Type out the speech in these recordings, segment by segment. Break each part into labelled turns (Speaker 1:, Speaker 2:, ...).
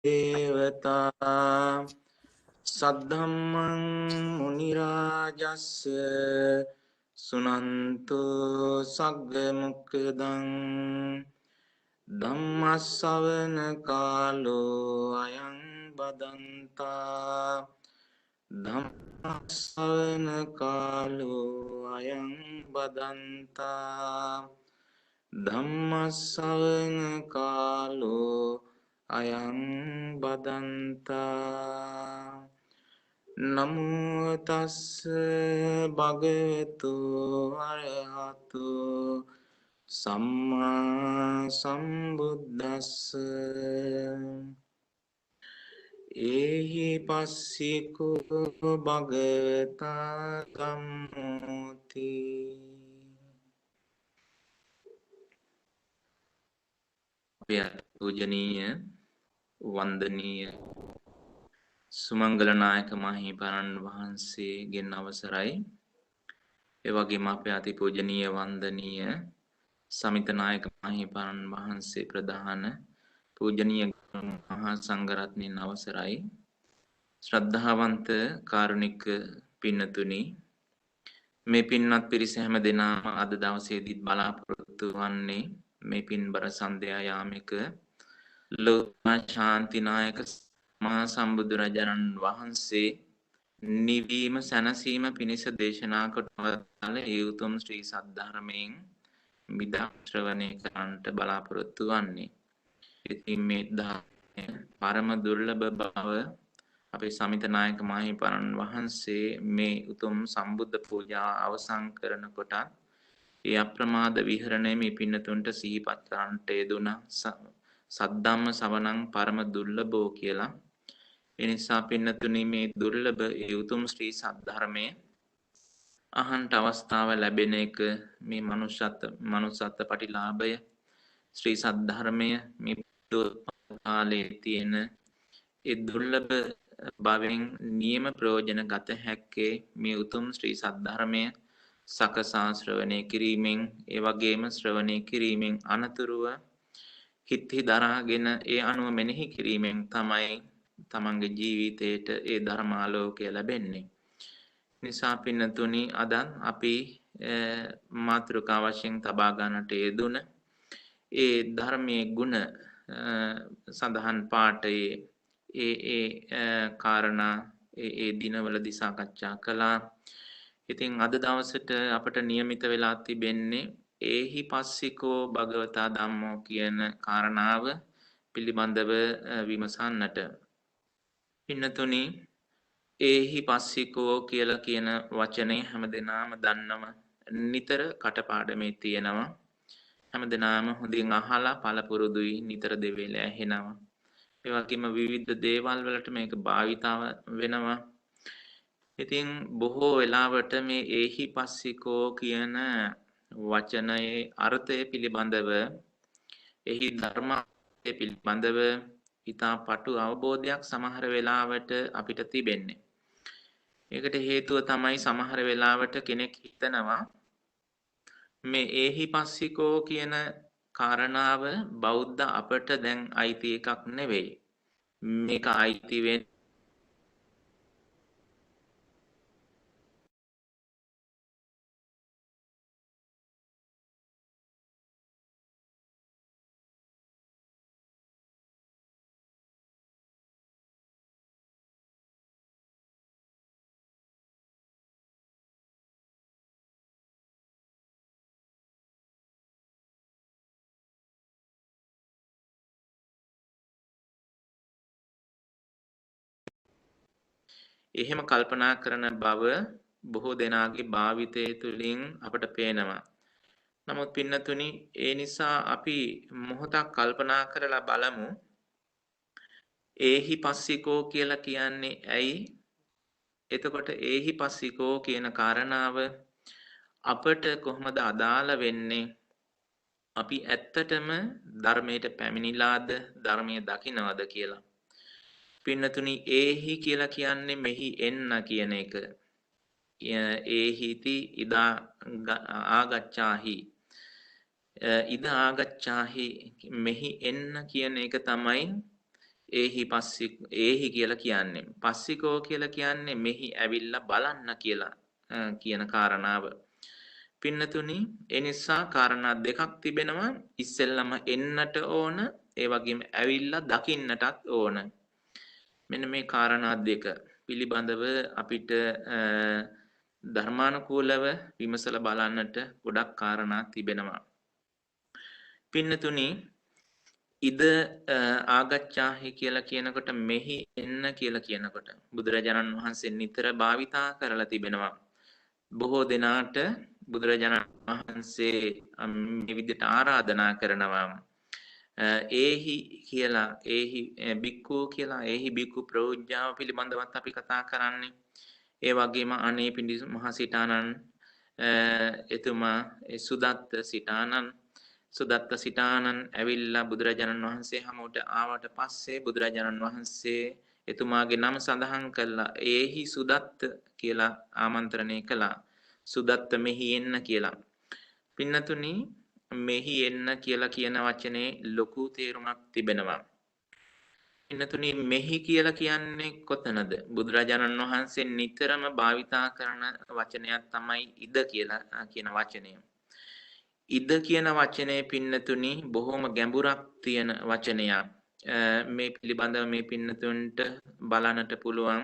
Speaker 1: දේවතා සද්ධම්මං මුනි රාජස්ස සුනන්තු සග්ග මොක්ඛදං ධම්ම ශ්‍රවණ කාලෝ අයං බදන්තා ධම්ම ශ්‍රවණ කාලෝ අයං බදන්තා ධම්ම ශ්‍රවණ කාලෝ අයං බදන්තා නමෝ තස්ස භගවතු අරහතු සම්මා සම්බුද්දස්ස ඒහි පස්සිකෝ භගවතා ධම්මෝති පූජනීය වන්දනීය සුමංගල නායක මහින්පණන් වහන්සේගෙන් අවසරයි. ඒ වගේම අපේ අතිපූජනීය වන්දනීය සමිත නායක මහින්පණන් වහන්සේ ප්‍රධාන පූජනීය මහා සංඝරත්නයන් අවසරයි. ශ්‍රද්ධාවන්ත කාරුණික පින්නතුනි, මේ පින්වත් පිරිස හැම දෙනාම අද දවසේදීත් බලාපොරොත්තු වන්නේ මේ පින්බර සන්ධ්‍යා යාමක ලෝක ශාන්තිනායක මහා සම්බුදුරජාණන් වහන්සේ නිවීම සැනසීම පිණිස දේශනා කොට වදාළ ඒ උතුම් ශ්‍රී සද්ධර්මයෙන් විදක් ශ්‍රවණය කරන්නට බලාපොරොත්තු වන්නේ. ඉතින් මේ ධර්මය පරම දුර්ලභ බව අපේ සමිත නායක මහින්පණන් වහන්සේ මේ උතුම් සම්බුද්ධ පූජා අවසන් කරනකොට ඒ අප්‍රමාද විහරණය මේ පින්නතුන්ට සිහිපත් කරන්නට යෙදුණා. සද්ධම්ම සවණං පරම දුර්ලභෝ කියලා. ඒ නිසා පින්නතුනි, මේ දුර්ලභ ඒ උතුම් ශ්‍රී සද්ධර්මයේ අහන්ට අවස්ථාව ලැබෙන එක මේ මනුෂ්‍යත්ව පටිලාභය. ශ්‍රී සද්ධර්මය මේ කාලයේ තියෙන ඒ දුර්ලභ භවෙන් නියම ප්‍රයෝජන ගත හැක්කේ මේ උතුම් ශ්‍රී සද්ධර්මය සකසා ශ්‍රවණය කිරීමෙන්, ඒ වගේම ශ්‍රවණය කිරීමෙන් අනතුරුව හිත්හි දරාගෙන ඒ අනුව මෙනෙහි කිරීමෙන් තමයි තමන්ගේ ජීවිතයට ඒ ධර්මාලෝකය ලැබෙන්නේ. නිසා පින්නතුනි, අද අපි මාතෘකා වශයෙන් තබා ගන්නට යෙදුන ඒ ධර්මයේ ගුණ සඳහන් පාඩයේ ඒ කාරණා ඒ දිනවලදී සාකච්ඡා කළා. ඉතින් අද දවසට අපට નિયમિત වෙලා තිබෙන්නේ ඒහි පස්සිකෝ භගවතා ධම්මෝ කියන කාරණාව පිළිබඳව විමසන්නට. පින්නතුනි, ඒහි පස්සිකෝ කියලා කියන වචනය හැමදෙනාම දන්නව. නිතර කටපාඩමේ තියෙනවා. හැමදෙනාම හොඳින් අහලා පළපුරුදුයි, නිතර දෙවේල ඇහෙනවා. ඒ වගේම විවිධ දේවල් වලට මේක භාවිතාව වෙනවා. ඉතින් බොහෝ වෙලාවට මේ ඒහි පස්සිකෝ කියන වචනයේ අර්ථය පිළිබඳව, එහි ධර්මය පිළිබඳව ඉතා පටු අවබෝධයක් සමහර වෙලාවට අපිට තිබෙන්නේ. ඒකට හේතුව තමයි සමහර වෙලාවට කෙනෙක් හිතනවා මේ ඒහි පස්සිකෝ කියන කාරණාව බෞද්ධ අපට දැන් අයිති එකක් නෙවෙයි. මේක අයිති වෙන්නේ එහෙම කල්පනා කරන බව බොහෝ දෙනාගේ භාවිතය තුළින් අපට පේනවා. නමුත් පින්නතුනි, ඒ නිසා අපි මොහොතක් කල්පනා කරලා බලමු ඒහි පස්සිකෝ කියලා කියන්නේ ඇයි? එතකොට ඒහි පස්සිකෝ කියන කාරණාව අපට කොහොමද අදාළ වෙන්නේ? අපි ඇත්තටම ධර්මයට පැමිණිලාද, ධර්මය දකින්නවද කියලා. පින්නතුනි, ඒහි කියලා කියන්නේ මෙහි එන්න කියන එක. ඒහිති ඉදා ආගච්ඡාහි. ඉදා ආගච්ඡාහි, මෙහි එන්න කියන එක තමයි ඒහි කියලා කියන්නේ. පස්සිකෝ කියලා කියන්නේ මෙහි ඇවිල්ලා බලන්න කියලා කියන කාරණාව. පින්නතුනි ඒ නිසා කාරණා දෙකක් තිබෙනවා. ඉස්සෙල්ලම එන්නට ඕන, ඒ වගේම ඇවිල්ලා දකින්නටත් ඕන. මෙන්න මේ කාරණා දෙක පිළිබඳව අපිට ධර්මානුකූලව විමසලා බලන්නට ගොඩක් කාරණා තිබෙනවා. පින්නතුනි ඉද ආගච්ඡාහි කියලා කියනකොට මෙහි එන්න කියලා කියනකොට බුදුරජාණන් වහන්සේ නිතර භාවිතා කරලා තිබෙනවා. බොහෝ දෙනාට බුදුරජාණන් වහන්සේ මේ විදිහට ආරාධනා කරනවා. ඒහි කියලා ඒහි බික්කු කියලා ඒහි බික්කු ප්‍රෝජ්ජාව පිළිබඳවත් අපි කතා කරන්නේ. ඒ වගේම අනේ පිඬු මහ සිටානන් එතුමා සුදත්ත සිටානන් ඇවිල්ලා බුදුරජාණන් වහන්සේ හමුවට ආවට පස්සේ බුදුරජාණන් වහන්සේ එතුමාගේ නම සඳහන් කළා. ඒහි සුදත්ත කියලා ආමන්ත්‍රණය කළා. සුදත්ත මෙහි එන්න කියලා. පින්නතුනි මෙහි එන්න කියලා කියන වචනේ ලොකු තේරුමක් තිබෙනවා. පින්නතුනි මෙහි කියලා කියන්නේ කොතනද? බුදුරජාණන් වහන්සේ නිතරම භාවිතා කරන වචනයක් තමයි ඉද කියලා කියන වචනය. ඉද කියන වචනේ පින්නතුනි බොහොම ගැඹුරක් තියෙන වචනයක්. මේ පිළිබඳව මේ පින්නතුන්ට බලන්නට පුළුවන්.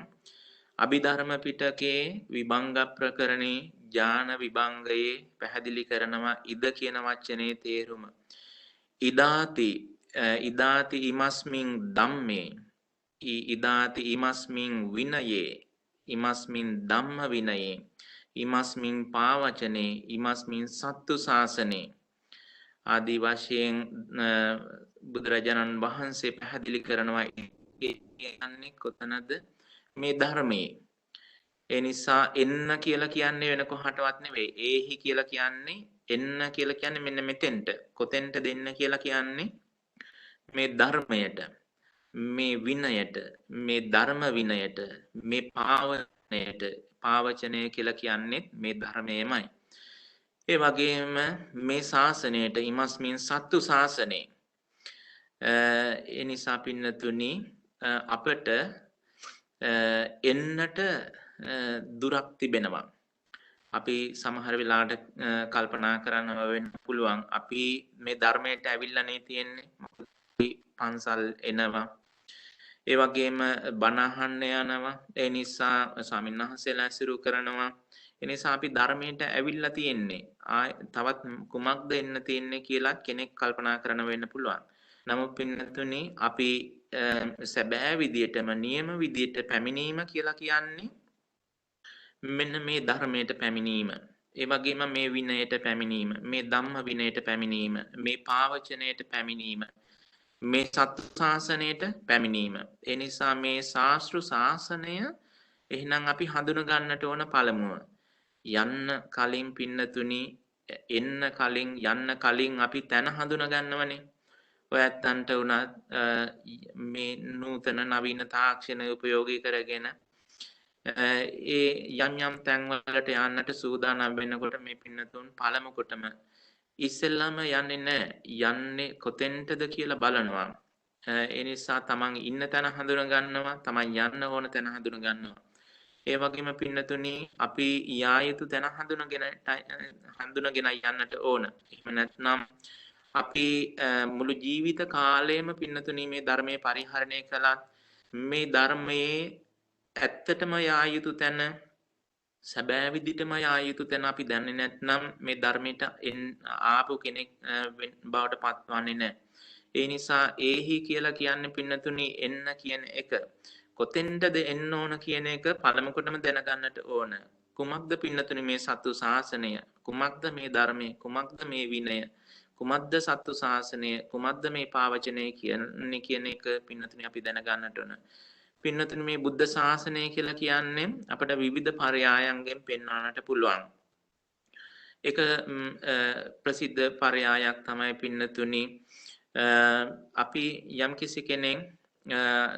Speaker 1: අභිධර්ම පිටකේ විභංග ප්‍රකරණේ ඥාන විභංගයේ පැහැදිලි කරනවා ඉද කියන වචනේ තේරුම. ඉදාති ඉමස්මින් ධම්මේ ඉදාති ඉමස්මින් විනයේ ඉමස්මින් ධම්ම විනයේ ඉමස්මින් පාවචනේ ඉමස්මින් සත්තු ශාසනේ ආදී වශයෙන් බුදුරජාණන් වහන්සේ පැහැදිලි කරනවා කියන්නේ කොතනද? මේ ධර්මයේ. ඒ නිසා එන්න කියලා කියන්නේ වෙන කොහටවත් නෙවෙයි. ඒහි කියලා කියන්නේ එන්න කියලා කියන්නේ මෙන්න මෙතෙන්ට. කොතෙන්ට දෙන්න කියලා කියන්නේ මේ ධර්මයට, මේ විනයට, මේ ධර්ම විනයට, මේ පාවනයට. පාවචනය කියලා කියන්නේ මේ ධර්මයමයි. ඒ වගේම මේ ශාසනයට ඉමස්මින් සත්තු ශාසනේ. ඒ නිසා පින්නතුනි අපට එන්නට දුරක් තිබෙනවා. අපි සමහර වෙලාවට කල්පනා කරන්න වෙන්න පුළුවන් අපි මේ ධර්මයට ඇවිල්ලා නේ තියෙන්නේ. පන්සල් එනවා. ඒ වගේම බණ අහන්න යනවා. ඒ නිසා ස්වාමීන් වහන්සේලා ඇසුරු කරනවා. ඒ නිසා අපි ධර්මයට ඇවිල්ලා තියෙන්නේ. තවත් කුමක්ද එන්න තියෙන්නේ කියලා කෙනෙක් කල්පනා කරන වෙන්න පුළුවන්. නමුත් පින්නතුනි අපි සැබෑ විදියටම නියම විදියට පැමිණීම කියලා කියන්නේ මෙන්න මේ ධර්මයට පැමිණීම. ඒ වගේම මේ විනයට පැමිණීම, මේ ධම්ම විනයට පැමිණීම, මේ පාවචනයට පැමිණීම, මේ සත්‍ය ශාසනයට පැමිණීම. ඒ නිසා මේ ශාස්ත්‍ර ශාසනය එහෙනම් අපි හඳුන ගන්නට ඕන පළමුව. යන්න කලින් පින්නතුනි එන්න කලින් යන්න කලින් අපි තැන හඳුන ගන්නවනේ. ඔය ඇත්තන්ට උනත් මේ නූතන නවීන තාක්ෂණ උපයෝගී කරගෙන ඒ යම් තැන්වලට යන්නට සූදානම් වෙනකොට මේ පින්නතුන් පළමු කොටම ඉස්සෙල්ලාම යන්නේ නැහැ. යන්නේ කොතෙන්ටද කියලා බලනවා. ඒ නිසා තමන් ඉන්න තැන හඳුන ගන්නවා, තමන් යන්න ඕන තැන හඳුන ගන්නවා. ඒ වගේම පින්නතුනි අපි යා යුතු තැන හඳුනගෙන යන්නට ඕන. එහෙම නැත්නම් අපි මුළු ජීවිත කාලයම පින්නතුනි මේ ධර්මයේ පරිහරණය කළත් මේ ධර්මයේ ඇත්තටම යා යුතු තැන සැබෑ විදිහටම යා යුතු තැන අපි දන්නේ නැත්නම් මේ ධර්මයට ආපු කෙනෙක් බවට පත්වන්නේ නැහැ. ඒ නිසා ඒහි කියලා කියන්නේ පින්නතුනි එන්න කියන එක. කොතෙන්ටද එන්න ඕන කියන එක පළමු කොටම දැනගන්නට ඕන. කුමක්ද පින්නතුනි මේ සත්තු ශාසනය? කුමක්ද මේ ධර්මය? කුමක්ද මේ විනය? කුමක්ද සත්තු ශාසනය? කුමක්ද මේ පාවචනය කියන්නේ කියන එක පින්නතුනි අපි දැනගන්නට ඕන. පින්නතුනි මේ බුද්ධ ශාසනය කියලා කියන්නේ අපට විවිධ පරයායන්ගෙන් පෙන්වන්නට පුළුවන්. එක ප්‍රසිද්ධ පරයායක් තමයි පින්නතුනි අපි යම් කිසි කෙනෙක්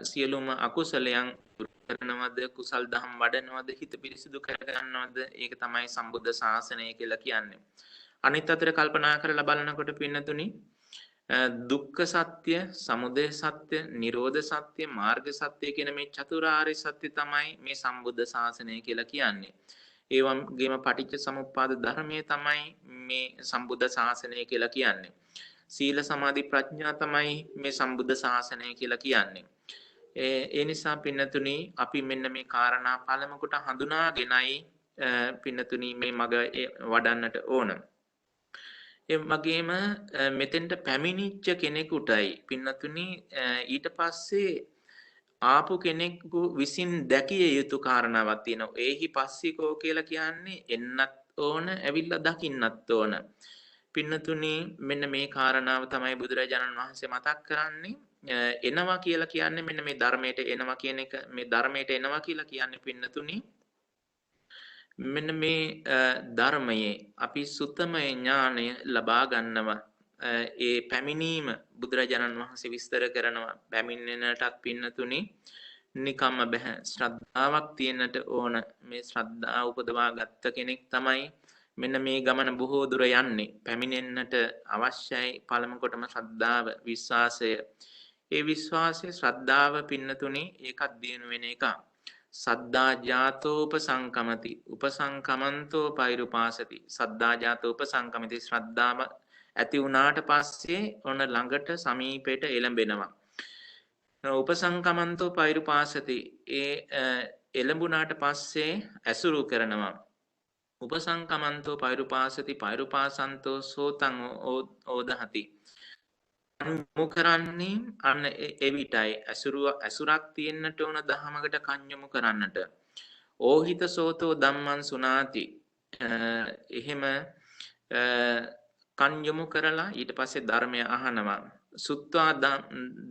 Speaker 1: සියලුම අකුසලයන් කරනවද කුසල් දහම් වඩනවද හිත පිරිසිදු කරගන්නවද ඒක තමයි සම්බුද්ධ ශාසනය කියලා කියන්නේ. අනිත් අතට කල්පනා කරලා බලනකොට පින්නතුනි දුක්ඛ සත්‍ය, සමුදය සත්‍ය, නිරෝධ සත්‍ය, මාර්ග සත්‍ය කියන මේ චතුරාර්ය සත්‍ය තමයි මේ සම්බුද්ධ ශාසනය කියලා කියන්නේ. ඒ වගේම පටිච්ච සමුප්පාද ධර්මයේ තමයි මේ සම්බුද්ධ ශාසනය කියලා කියන්නේ. සීල සමාධි ප්‍රඥා තමයි මේ සම්බුද්ධ ශාසනය කියලා කියන්නේ. ඒ නිසා පින්නතුනි අපි මෙන්න මේ කාරණා පළමු කොට හඳුනාගෙනයි පින්නතුනි මේ මග වඩන්නට ඕන. ඒ වගේම මෙතෙන්ට පැමිණිච්ච කෙනෙකුටයි පින්නතුනි ඊට පස්සේ ආපු කෙනෙකු විසින් දැකිය යුතු කාරණාවක් තියෙනවා. ඒහි පස්සිකෝ කියලා කියන්නේ එන්නත් ඕන, ඇවිල්ලා දකින්නත් ඕන. පින්නතුනි මෙන්න මේ කාරණාව තමයි බුදුරජාණන් වහන්සේ මතක් කරන්නේ. එනවා කියලා කියන්නේ මෙන්න මේ ධර්මයට එනවා කියන එක. මේ ධර්මයට එනවා කියලා කියන්නේ පින්නතුනි මෙන්න මේ ධර්මයේ අපි සුත්තමය ඥානය ලබා ගන්නවා. ඒ පැමිණීම බුදුරජාණන් වහන්සේ විස්තර කරනවා. පැමිණෙනටත් පින්නතුනි නිකම්ම බෑ, ශ්‍රද්ධාවක් තියෙන්නට ඕන. මේ ශ්‍රද්ධාව උපදවා ගත්ත කෙනෙක් තමයි මෙන්න මේ ගමන බොහෝ දුර යන්නේ. පැමිණෙන්නට අවශ්‍යයි පළමු කොටම ශ්‍රද්ධාව, විශ්වාසය. ඒ විශ්වාසය, ශ්‍රද්ධාව පින්නතුනි ඒකත් දිනු වෙන එකක්. සද්දා ජාතෝ උපසංකමති, උපසංකමන්තෝ පෛරුපාසති. සද්දා ජාතෝ උපසංකමති, ශ්‍රද්ධාව ඇති වුණාට පස්සේ ඔන්න ළඟට සමීපයට එළඹෙනවා. උපසංකමන්තෝ පෛරුපාසති, ඒ එළඹුණාට පස්සේ ඇසුරු කරනවා. උපසංකමන්තෝ පෛරුපාසති, පෛරුපාසන්තෝ සෝතං ඕදහති. යොමු කරන්නේ අන්න එවිටයි. ඇසුරක් තියෙන්නට ඕන දහමකට කන් යොමු කරන්නට. ඕහිත සෝතෝ ධම්මං සුනාති. එහෙම කන් යොමු කරලා ඊට පස්සේ ධර්මය අහනවා. සුත්වා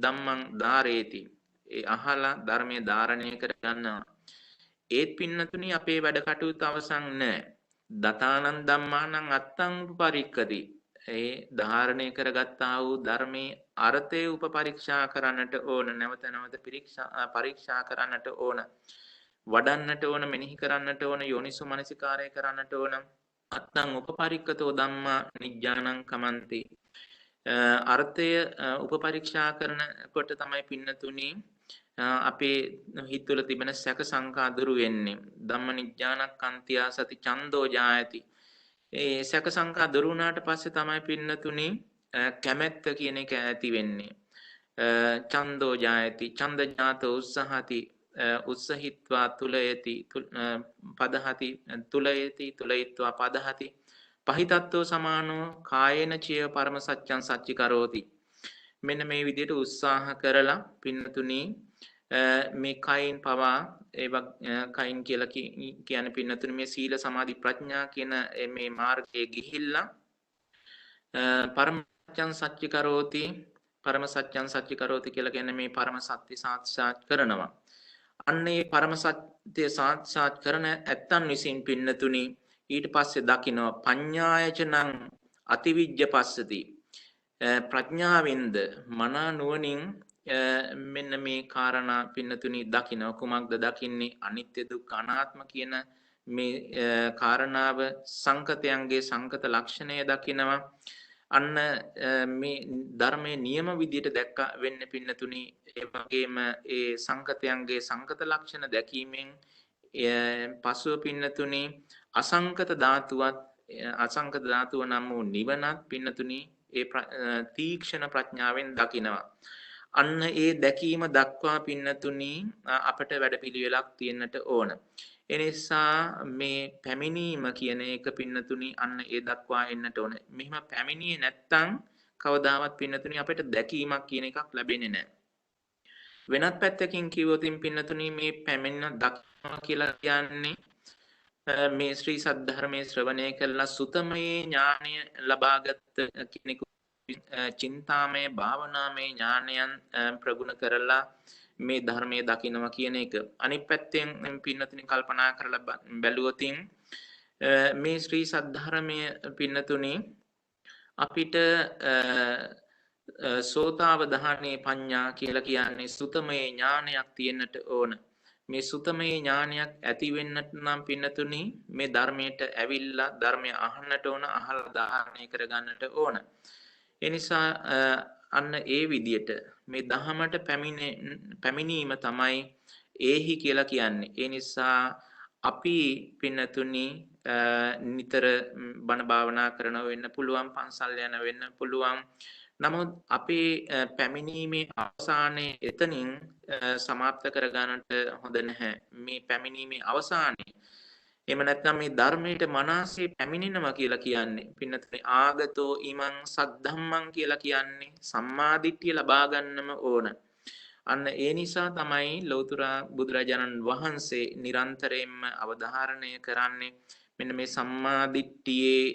Speaker 1: ධම්මං ධාරේති. ඒ අහලා ධර්මය ධාරණය කරගන්නවා. ඒත් පින්නතුනි අපේ වැඩ කටයුතු අවසන් නැහැ. දතානං ධම්මානං අත්තං උපපරික්කති. ඒ ධාරණය කරගත්තා වූ ධර්මයේ අර්ථය උපපරීක්ෂා කරන්නට ඕන. නැවත නැවත පරීක්ෂා කරන්නට ඕන. වඩන්නට ඕන, මෙනෙහි කරන්නට ඕන, යෝනිසෝ මනසිකාරය කරන්නට ඕන. අත්තං උපපරික්කතෝ ධම්මා නිජ්ජානං කමන්ති. අර්ථය උපපරීක්ෂා කරනකොට තමයි පින්නතුනි අපේ හිත තුළ තිබෙන සැක සංකා දුරු වෙන්නේ. ධම්ම නිජ්ජානක්ඛන්තියා සති ඡන්தோ ජායති. ඒ සැක සංකා දුරු වුණාට පස්සේ තමයි පින්නතුනි කැමැත්ත කියන එක ඇති වෙන්නේ. ඡන්தோ ජායති, ඡන්ද ජාතෝ උස්සහති, උස්සහිත්වා තුලයති, පදහති, තුලයති, තුලයිත්වා පදහති. පහිතත්වෝ සමානෝ කායේන චිය පරම සත්‍යං සච්චි කරෝති. මෙන්න මේ විදිහට උත්සාහ කරලා පින්නතුනි මේ කයින් පවා කයින් කියලා කියන්නේ පින්නතුනි මේ සීල සමාධි ප්‍රඥා කියන මේ මාර්ගයේ ගිහිල්ලා පරම සත්‍යං සච්චි කරෝති. පරම සත්‍යං සච්චි කරෝති කියලා කියන්නේ මේ පරම සත්‍ය සාක්ෂාත් කරනවා. අන්න ඒ පරම සත්‍ය සාක්ෂාත් කරන ඇත්තන් විසින් පින්නතුනි ඊට පස්සේ දකිනවා පඤ්ඤායචනං අතිවිජ්ජ පස්සති. ප්‍රඥාවෙන්ද මනා නුවණින් මෙන්න මේ කාරණා පින්නතුනි දකිනවා. කුමක්ද දකින්නේ? අනිත්‍ය දුක්ඛ අනාත්ම කියන මේ කාරණාව, සංකතයන්ගේ සංකත ලක්ෂණය දකිනවා. අන්න මේ ධර්මයේ නියම විදියට දැක්ක වෙන්න පින්නතුනි. ඒ වගේම ඒ සංකතයන්ගේ සංකත ලක්ෂණ දැකීමෙන් පසුව පින්නතුනි අසංකත ධාතුවත්, අසංකත ධාතුව නම් වූ නිවනත් පින්නතුනි ඒ තීක්ෂණ ප්‍රඥාවෙන් දකිනවා. අන්න ඒ දැකීම දක්වා පින්නතුනි අපට වැඩපිළිවෙලක් තියෙන්නට ඕන. එනිසා මේ පැමිණීම කියන එක පින්නතුනි අන්න ඒ දක්වා එන්නට ඕන. මෙහිම පැමිණියේ නැත්තම් කවදාවත් පින්නතුනි අපිට දැකීමක් කියන එකක් ලැබෙන්නේ නැහැ. වෙනත් පැත්තකින් කිව්වොත් පින්නතුනි මේ පැමිණ දක්වා කියලා කියන්නේ මේ ශ්‍රී සද්ධර්මයේ ශ්‍රවණය කළා සුතමයේ ඥානය ලබාගත් කෙනෙකු චින්තාමය භාවනාමය ඥානයන් ප්‍රගුණ කරලා මේ ධර්මයේ දකින්නවා කියන එක. අනිත් පැත්තෙන් පින්නතුනි කල්පනා කරලා බැලුවොත් මේ ශ්‍රී සද්ධර්මයේ පින්නතුනි අපිට සෝතාවධානයේ පඤ්ඤා කියලා කියන්නේ සුතමයේ ඥානයක් තියෙන්නට ඕන. මේ සුතමයේ ඥානයක් ඇති වෙන්නට නම් පින්නතුනි මේ ධර්මයට ඇවිල්ලා ධර්මය අහන්නට ඕන, අහලා ධාරණය කරගන්නට ඕන. ඒ නිසා අන්න ඒ විදියට මේ දහමට පැමිණීම තමයි ඒහි කියලා කියන්නේ. ඒ නිසා අපි පින්නතුනි නිතර බණ භාවනා කරනව වෙන්න පුළුවන්, පන්සල් යන වෙන්න පුළුවන්. නමුත් අපේ පැමිණීමේ අවසානයේ එතනින් සමාප්ත කරගන්නට හොඳ නැහැ. මේ පැමිණීමේ අවසානයේ එහෙම නැත්නම් මේ ධර්මයට මනසේ පැමිණෙනවා කියලා කියන්නේ පින්නතුනි ආගතෝ ඉමං සද්ධම්මං කියලා කියන්නේ සම්මාදිට්ඨිය ලබා ගන්නම ඕන. අන්න ඒ නිසා තමයි ලෞතර බුදුරජාණන් වහන්සේ නිරන්තරයෙන්ම අවධාරණය කරන්නේ මෙන්න මේ සම්මාදිට්ඨියේ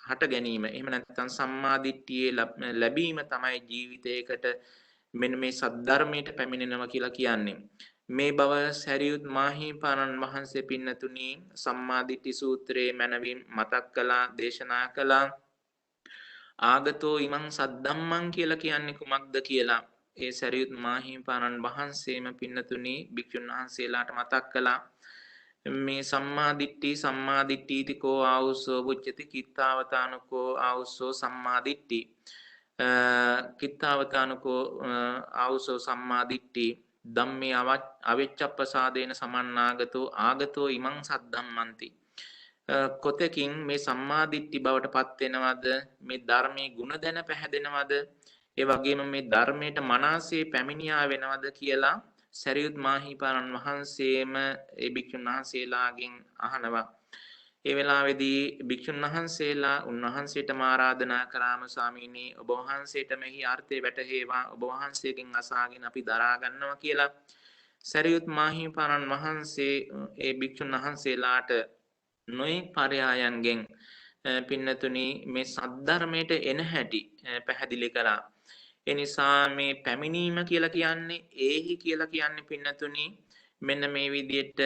Speaker 1: හට ගැනීම. එහෙම නැත්නම් සම්මාදිට්ඨියේ ලැබීම තමයි ජීවිතයකට මෙන්න මේ සද්ධර්මයට පැමිණෙනවා කියලා කියන්නේ. මේ බව සැරියුත් මාහිමිපාණන් වහන්සේ පින්නතුනි සම්මාදිට්ඨි සූත්‍රයේ මැනවින් මතක් කළා, දේශනා කළා. ආගතෝ ඉමං සද්ධම්මං කියලා කියන්නේ කුමක්ද කියලා ඒ සැරියුත් මාහිමිපාණන් වහන්සේම පින්නතුනි භික්ෂුන් වහන්සේලාට මතක් කළා. මේ සම්මාදිට්ඨිතිකෝ ආවුසෝ බුච්චති කිත්තාවතානුකෝ ආවුසෝ සම්මාදිට්ඨි කිත්තාවතානුකෝ ආවුසෝ සම්මාදිට්ඨි ධම්මේ අවිච්ඡප්පසාදේන සමන්නාගතෝ ආගතෝ ඉමං සද්ධම්මන්ති. කොතකින් මේ සම්මාදිට්ඨි බවට පත් වෙනවද, මේ ධර්මයේ ගුණ දැන පැහැදෙනවද, ඒ වගේම මේ ධර්මයට මනසේ පැමිණියා වෙනවද කියලා සරියුත් මාහිමිපාණන් වහන්සේම ඒ භික්ෂුන් වහන්සේලාගෙන් අහනවා. ඒ වෙලාවේදී භික්ෂුන් වහන්සේලා උන්වහන්සේටම ආරාධනා කරාම ස්වාමීනි ඔබ වහන්සේට මෙහි අර්ථය වැටහේවා, ඔබ වහන්සේගෙන් අසාගෙන අපි දරා ගන්නවා කියලා සරියුත් මාහිමිපාණන් වහන්සේ ඒ භික්ෂුන් වහන්සේලාට නොයෙක් පරයායන්ගෙන් පින්නතුනි මේ සද්ධර්මයට එන හැටි පැහැදිලි කළා. ඒ නිසා මේ පැමිණීම කියලා කියන්නේ ඒහි කියලා කියන්නේ පින්නතුනි මෙන්න මේ විදිහට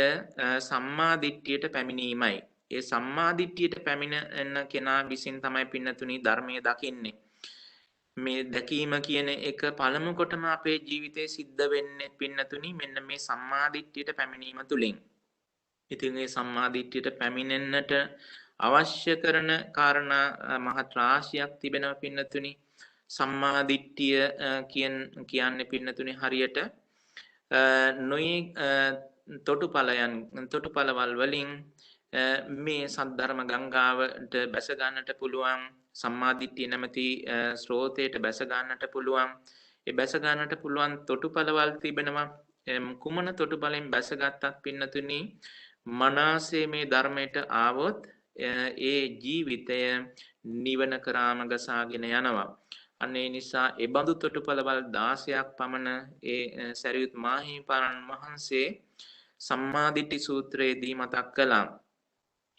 Speaker 1: සම්මා දිට්ඨියට පැමිණීමයි. ඒ සම්මා දිට්ඨියට පැමිණෙන කෙනා විසින් තමයි පින්නතුනි ධර්මයේ දකින්නේ. මේ දැකීම කියන එක පළමු කොටම අපේ ජීවිතේ සිද්ධ වෙන්නේ පින්නතුනි මෙන්න මේ සම්මා දිට්ඨියට පැමිණීම තුලින්. ඉතින් මේ සම්මා දිට්ඨියට පැමිණෙන්නට අවශ්‍ය කරන කාරණා මහත් රාශියක් තිබෙනවා පින්නතුනි. සම්මා දිට්ඨිය කියන්නේ පින්නතුනි හරියට නොයේ තොටුපළවල් වලින් මේ සද්ධර්ම ගංගාවට බැස ගන්නට පුළුවන්. සම්මා දිට්ඨිය නැමැති ස්රෝතයට බැස ගන්නට පුළුවන්. ඒ බැස ගන්නට පුළුවන් තොටුපළවල් තිබෙනවා. කුමන තොටුපළෙන් බැසගත්තත් පින්නතුනි මනසේ මේ ධර්මයට ආවොත් ඒ ජීවිතය නිවන කරාම ගසාගෙන යනවා. අනේ නිසා ඒ බඳු තොටුපළවල් 16ක් පමණ ඒ සරියුත් මාහිමිපාණන් වහන්සේ සම්මාදිට්ඨි සූත්‍රයේදී මතක් කළා.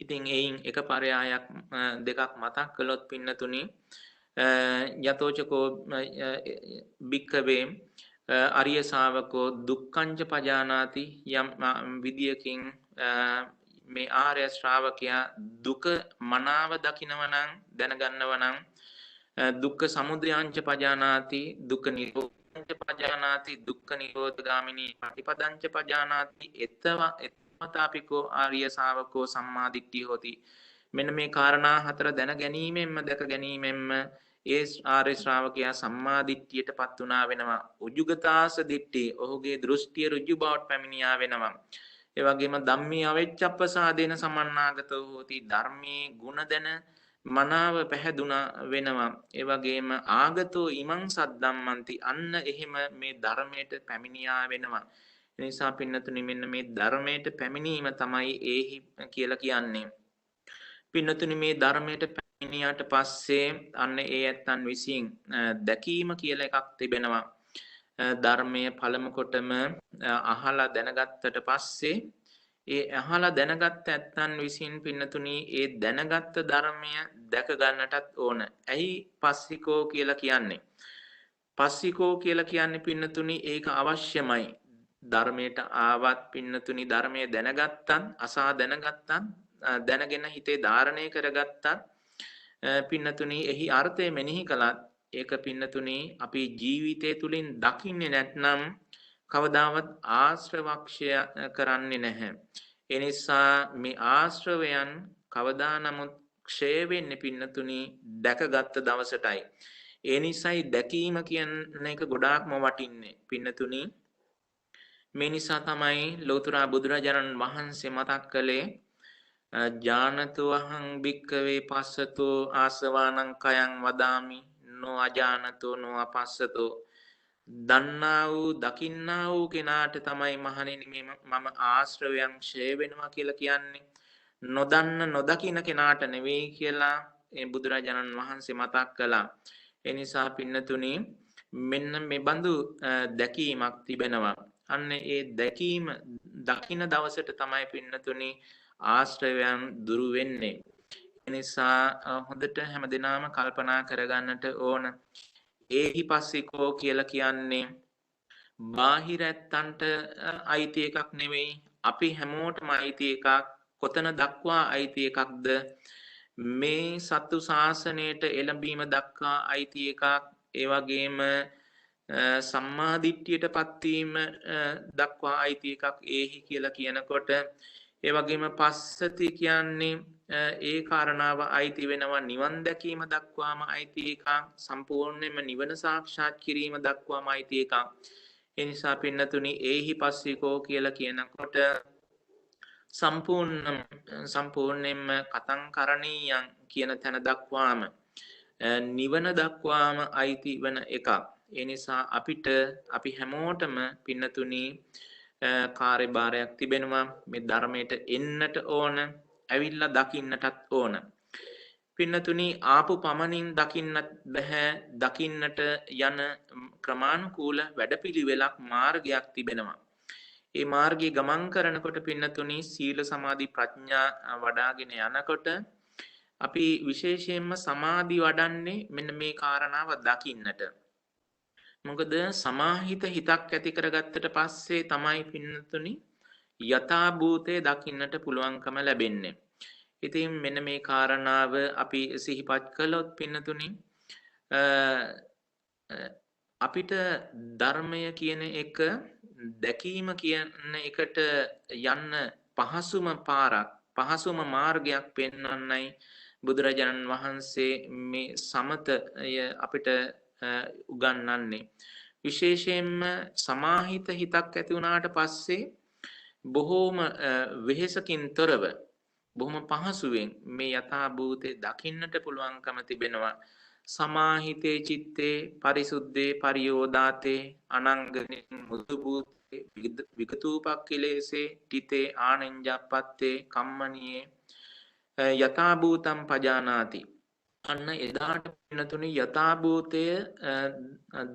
Speaker 1: ඉතින් එයින් එක පරයායක් දෙකක් මතක් කළොත් පින්නතුනි යතෝචකෝ භික්ඛවේ අරිය ශාවකෝ දුක්ඛංච පජානාති යම් විදියකින් මේ ආර්ය ශ්‍රාවකයා දුක මනාව දකිනවා නම් දැනගන්නවා නම් දුක්ඛ සමුදයංච පජානාති දුක්ඛ නිරෝධංච පජානාති දුක්ඛ නිරෝධගාමිනී පටිපදංච පජානාති එත්තමතාපිකෝ ආර්ය ශාවකෝ සම්මාදිට්ඨිය හොති. මෙන්න මේ කාරණා හතර දැන ගැනීමෙන්ම දැක ගැනීමෙන්ම ඒ ආර්ය ශ්‍රාවකයා සම්මාදිට්ඨියට පත් වුණා වෙනවා. උජුගතාස දිට්ඨි ඔහුගේ දෘෂ්ටිය ඍජු බවට පැමිණියා වෙනවා. ඒ වගේම ධම්මේ අවිච්ඡප්පසාදේන සමන්නාගතෝ හෝති ධර්මයේ ගුණ දැන මනාව පැහැදුනා වෙනවා. ඒ වගේම ආගතෝ ඉමං සද්ධම්මන්ති අන්න එහෙම මේ ධර්මයට පැමිණියා වෙනවා. ඒ නිසා පින්නතුනි මෙන්න මේ ධර්මයට පැමිණීම තමයි ඒහි කියලා කියන්නේ. පින්නතුනි මේ ධර්මයට පැමිණියාට පස්සේ අන්න ඒ ඇත්තන් විසින් දැකීම කියලා එකක් තිබෙනවා. ධර්මයේ පළමු කොටම අහලා දැනගත්තට පස්සේ ඒ අහලා දැනගත්ත ඇත්තන් විසින් පින්නතුනි ඒ දැනගත්ත ධර්මය දැක ගන්නටත් ඕන. ඇයි පස්සිකෝ කියලා කියන්නේ? පස්සිකෝ කියලා කියන්නේ පින්නතුනි ඒක අවශ්‍යමයි. ධර්මයට ආවත් පින්නතුනි ධර්මය දැනගත්තත් අසා දැනගත්තත් දැනගෙන හිතේ ධාරණය කරගත්තත් පින්නතුනි එහි අර්ථය මෙනෙහි කළත් ඒක පින්නතුනි අපි ජීවිතය තුලින් දකින්නේ නැත්නම් කවදාවත් ආශ්‍රවක්ෂය කරන්නේ නැහැ. ඒ නිසා මේ ආශ්‍රවයන් කවදා නමුත් ක්ෂය වෙන්නේ පින්නතුනි දැකගත් දවසටයි. ඒ නිසායි දැකීම කියන එක ගොඩාක්ම වටින්නේ පින්නතුනි. මේ නිසා තමයි ලෝතර බුදුරජාණන් වහන්සේ මතක් කළේ ජානතු අහං භික්කවේ පස්සතෝ ආසවානං කයං වදාමි නො අජානතෝ නො අපස්සතෝ. දන්නා වූ දකින්නා වූ කෙනාට තමයි මහණෙනි මම ආශ්‍රවයන් ක්ෂය වෙනවා කියලා කියන්නේ. නොදන්න නොදකින කෙනාට නෙවෙයි කියලා ඒ බුදුරජාණන් වහන්සේ මතක් කළා. ඒ නිසා පින්නතුනි මෙන්න මේ බඳු දැකීමක් තිබෙනවා. අන්න ඒ දැකීම දකින දවසට තමයි පින්නතුනි ආශ්‍රවයන් දුරු වෙන්නේ. ඒ නිසා හොඳට හැමදෙනාම කල්පනා කරගන්නට ඕන. ඒහි පස්සිකෝ කියලා කියන්නේ බාහිර ඇත්තන්ට අයිති එකක් නෙවෙයි. අපි හැමෝටම අයිති එකක්. කොතන දක්වා අයිති එකක්ද? මේ සත්තු ශාසනයට එළඹීම දක්වා අයිති එකක්. ඒ වගේම සම්මා දිට්ඨියට පත්වීම දක්වා අයිති එකක් ඒහි කියලා කියනකොට, ඒ වගේම පස්සති කියන්නේ ඒ කාරණාව අයිති වෙනවා නිවන් දැකීම දක්වාම අයිති එකක්. සම්පූර්ණයෙන්ම නිවන සාක්ෂාත් කිරීම දක්වාම අයිති එකක්. ඒ නිසා පින්නතුනි ඒහි පස්සිකෝ කියලා කියනකොට සම්පූර්ණයෙන්ම කතං කරණීයන් කියන තැන දක්වාම නිවන දක්වාම අයිති වන එකක්. ඒ නිසා අපි හැමෝටම පින්නතුනි කාර්යභාරයක් තිබෙනවා. මේ ධර්මයට එන්නට ඕන, ඇවිල්ලා දකින්නටත් ඕන. පින්නතුනි ආපු පමණින් දකින්නත් බෑ. දකින්නට යන ක්‍රමානුකූල වැඩපිළිවෙලක් මාර්ගයක් තිබෙනවා. ඒ මාර්ගයේ ගමන් කරනකොට පින්නතුනි සීල සමාධි ප්‍රඥා වඩාගෙන යනකොට අපි විශේෂයෙන්ම සමාධි වඩන්නේ මෙන්න මේ කාරණාව දකින්නට. මොකද සමාහිත හිතක් ඇති කරගත්තට පස්සේ තමයි පින්නතුනි යථා භූතේ දකින්නට පුළුවන්කම ලැබෙන්නේ. ඉතින් මෙන්න මේ කාරණාව අපි සිහිපත් කළොත් පින්නතුනි අපිට ධර්මය කියන එක දැකීම කියන එකට යන්න පහසුම පාරක්, පහසුම මාර්ගයක් පෙන්වන්නයි බුදුරජාණන් වහන්සේ මේ සමතය අපිට උගන්වන්නේ. විශේෂයෙන්ම සමාහිත හිතක් ඇති වුණාට පස්සේ බොහෝම වෙහෙසකින් තොරව බොහොම පහසුවෙන් මේ යථා භූතේ දකින්නට පුළුවන්කම තිබෙනවා. සමාහිතේ චිත්තේ පරිසුද්ධේ පරියෝදාතේ අනංගනේ මුදු භූතේ විගතූපක්ඛිලේසේ තිතේ ආනෙන්ජප්පත්තේ කම්මනියේ යථා භූතං පජානාති. අන්න එදාට පින්නතුනි යථා භූතය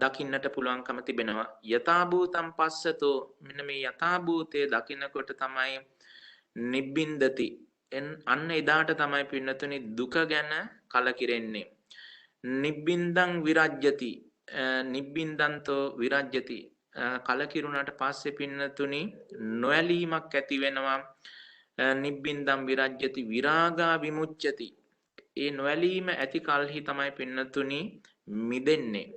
Speaker 1: දකින්නට පුළුවන්කම තිබෙනවා. යථා භූතං පස්සතෝ, මෙන්න මේ යථා භූතය දකින්නකොට තමයි නිබ්බින්දති. අන්න එදාට තමයි පින්නතුනි දුක ගැන කලකිරෙන්නේ. නිබ්බින්දං විරජ්‍යති, නිබ්බින්දන්තෝ විරජ්‍යති. කලකිරුණාට පස්සේ පින්නතුනි නොඇලීමක් ඇති වෙනවා. නිබ්බින්දං විරජ්‍යති විරාගා විමුච්ඡති. ඒ නොඇලීම ඇති කල්හි තමයි පින්නතුනි මිදෙන්නේ.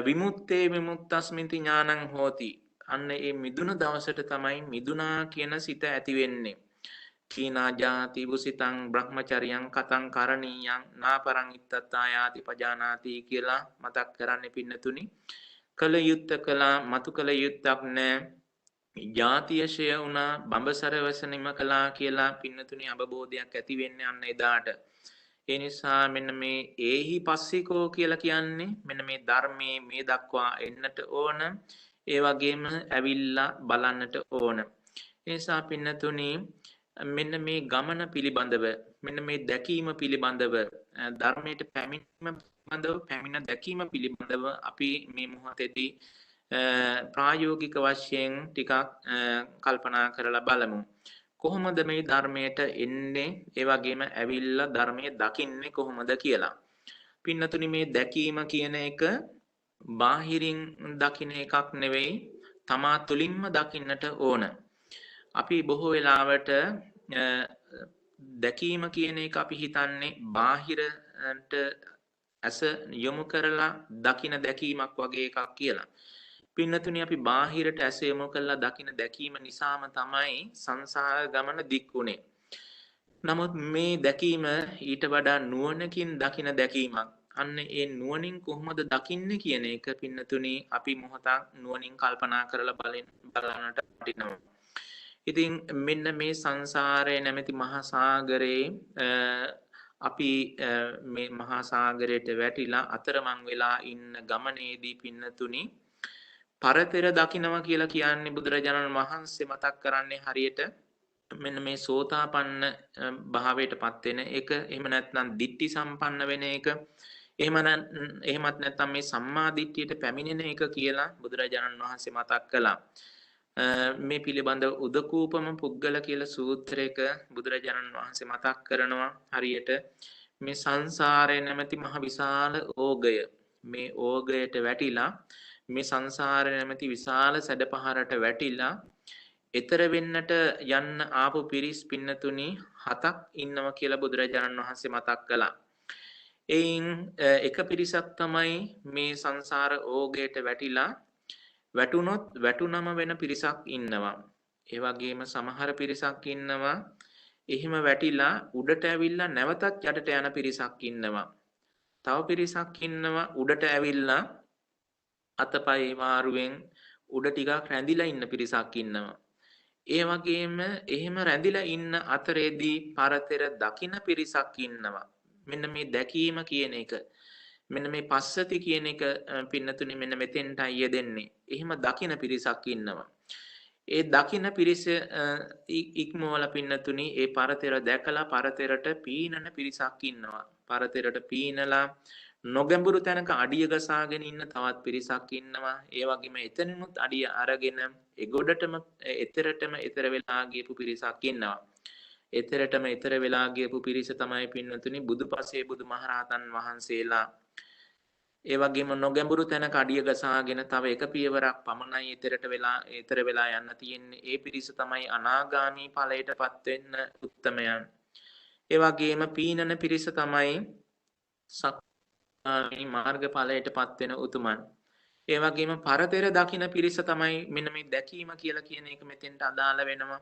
Speaker 1: විමුත්තේ විමුක්තස්මිති ඥානං හෝති. අන්න ඒ මිදුන දවසට තමයි මිදුනා කියන සිත ඇති වෙන්නේ. කීනා ජාති බුසිතං බ්‍රහ්මචරියං කතං කරණීයං නාපරං ඉත්තත්තායාති පජානාති කියලා මතක් කරන්නේ පින්නතුනි. කල යුත්ත කළා, මතු කල යුත්තක් නෑ. ජාතියශය වුණා, බඹසර වසනිම කළා කියලා පින්නතුනි අවබෝධයක් ඇති වෙන්නේ අන්න එදාට. ඒ නිසා මෙන්න මේ ඒහි පස්සිකෝ කියලා කියන්නේ මෙන්න මේ ධර්මයේ මේ දක්වා එන්නට ඕන. ඒ වගේම ඇවිල්ලා බලන්නට ඕන. ඒ නිසා පින්නතුනි මෙන්න මේ ගමන පිළිබඳව, මෙන්න මේ දැකීම පිළිබඳව, ධර්මයට පැමිණීම පිළිබඳව, පැමිණ දැකීම පිළිබඳව අපි මේ මොහොතේදී ප්‍රායෝගික වශයෙන් ටිකක් කල්පනා කරලා බලමු. කොහොමද මේ ධර්මයට එන්නේ, ඒ වගේම ඇවිල්ලා ධර්මයේ දකින්නේ කොහොමද කියලා. පින්නතුනි මේ දැකීම කියන එක බාහිරින් දකින්න එකක් නෙවෙයි, තමා තුලින්ම දකින්නට ඕන. අපි බොහෝ වෙලාවට දැකීම කියන එක අපි හිතන්නේ බාහිරට ඇස යොමු කරලා දකින දැකීමක් වගේ එකක් කියලා. පින්නතුනි අපි බාහිරට ඇස යොමු කරලා දකින දැකීම නිසාම තමයි සංසාර ගමන දික් වුනේ. නමුත් මේ දැකීම ඊට වඩා නුවණකින් දකින දැකීමක්. අන්න ඒ නුවණින් කොහොමද දකින්නේ කියන එක පින්නතුනි අපි මොහොතක් නුවණින් කල්පනා කරලා බලන්නට වටිනවා. ඉතින් මෙන්න මේ සංසාරය නැමැති මහා සාගරේ අපි මේ මහා සාගරයට වැටිලා අතරමං වෙලා ඉන්න ගමනේදී පින්නතුනි පරතර දකිනවා කියලා කියන්නේ බුදුරජාණන් වහන්සේ මතක් කරන්නේ හරියට මෙන්න මේ සෝතාපන්න භාවයට පත් වෙන එක, එහෙම නැත්නම් ditthi සම්පන්න වෙන එක, එහෙමත් නැත්නම් මේ සම්මා දිට්ඨියට පැමිණෙන එක කියලා බුදුරජාණන් වහන්සේ මතක් කළා. මේ පිළිබඳ උදකූපම පුද්ගල කියලා සූත්‍රයක බුදුරජාණන් වහන්සේ මතක් කරනවා හරියට මේ සංසාරය නැමැති මහ විශාල ඕගය, මේ ඕගයට වැටිලා මේ සංසාරය නැමැති විශාල සැඩපහරට වැටිලා එතර වෙන්නට යන්න ආපු පිරිස් පින්නතුනි 7ක් ඉන්නවා කියලා බුදුරජාණන් වහන්සේ මතක් කළා. එයින් එක පිරිසක් තමයි මේ සංසාර ඕගයට වැටිලා වැටුනොත් වැටුනම වෙන පිරිසක් ඉන්නවා. ඒ වගේම සමහර පිරිසක් ඉන්නවා එහෙම වැටිලා උඩට ඇවිල්ලා නැවතත් යටට යන පිරිසක් ඉන්නවා. තව පිරිසක් ඉන්නවා උඩට ඇවිල්ලා අතපය මාරුවෙන් උඩ ටිකක් රැඳිලා ඉන්න පිරිසක් ඉන්නවා. ඒ වගේම එහෙම රැඳිලා ඉන්න අතරේදී පරතර දකින පිරිසක් ඉන්නවා. මෙන්න මේ දැකීම කියන එක, මෙන්න මේ පස්සති කියන එක පින්නතුනි මෙන්න මෙතෙන්ටයි යෙදෙන්නේ. එහෙම දකින පිරිසක් ඉන්නවා. ඒ දකින පිරිස ඉක්මවල පින්නතුනි ඒ පරතර දැකලා පරතරට පීනන පිරිසක් ඉන්නවා. පරතරට පීනලා නොගැඹුරු තැනක අඩිය ගසාගෙන ඉන්න තවත් පිරිසක් ඉන්නවා. ඒ වගේම එතනිනුත් අඩිය අරගෙන එගොඩටම එතරටම එතර වෙලා ගියපු පිරිසක් ඉන්නවා. එතරටම එතර වෙලා ගියපු පිරිස තමයි පින්නතුනි බුදුපසේ බුදුමහරහතන් වහන්සේලා. ඒ වගේම නොගැඹුරු තැනක අඩිය ගසාගෙන තව එක පියවරක් පමණයි එතර වෙලා යන්න තියෙන්නේ. ඒ පිරිස තමයි අනාගාමී ඵලයටපත් වෙන්න උත්තමයන්. ඒ වගේම පීනන පිරිස තමයි සක්කාමී මාර්ගඵලයටපත් වෙන උතුමන්. ඒ වගේම පරතර දකින පිරිස තමයි මෙන්න මේ දැකීම කියලා කියන එක මෙතෙන්ට අදාළ වෙනවා.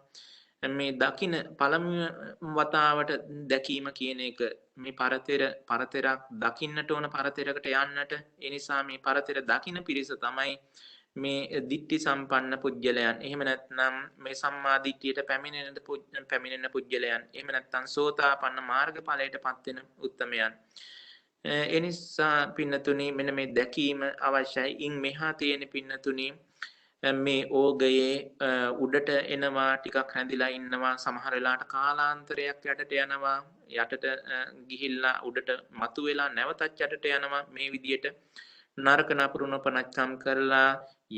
Speaker 1: මේ දකින පළමු වතාවට දැකීම කියන එක මේ පරතරක් දකින්නට ඕන පරතරකට යන්නට. ඒ නිසා මේ පරතර දකින පිරිස තමයි මේ දිට්ඨි සම්පන්න පුජ්‍යලයන්. එහෙම නැත්නම් මේ සම්මා දිට්ඨියට පැමිණෙන පුජ්‍යලයන්. එහෙම නැත්නම් සෝතාපන්න මාර්ගඵලයටපත් වෙන උත්තමයන්. එනිසා පින්නතුනි මෙන්න මේ දැකීම අවශ්‍යයි. ඉන් මෙහා තියෙන පින්නතුනි මේ ඕගයේ උඩට එනවා ටිකක් රැඳිලා ඉන්නවා, සමහර වෙලාවට කාලාන්තරයක් යටට යනවා, යටට ගිහිල්ලා උඩට මතුවෙලා නැවතත් යටට යනවා. මේ විදියට නරක නපුරු නොපනච්චම් කරලා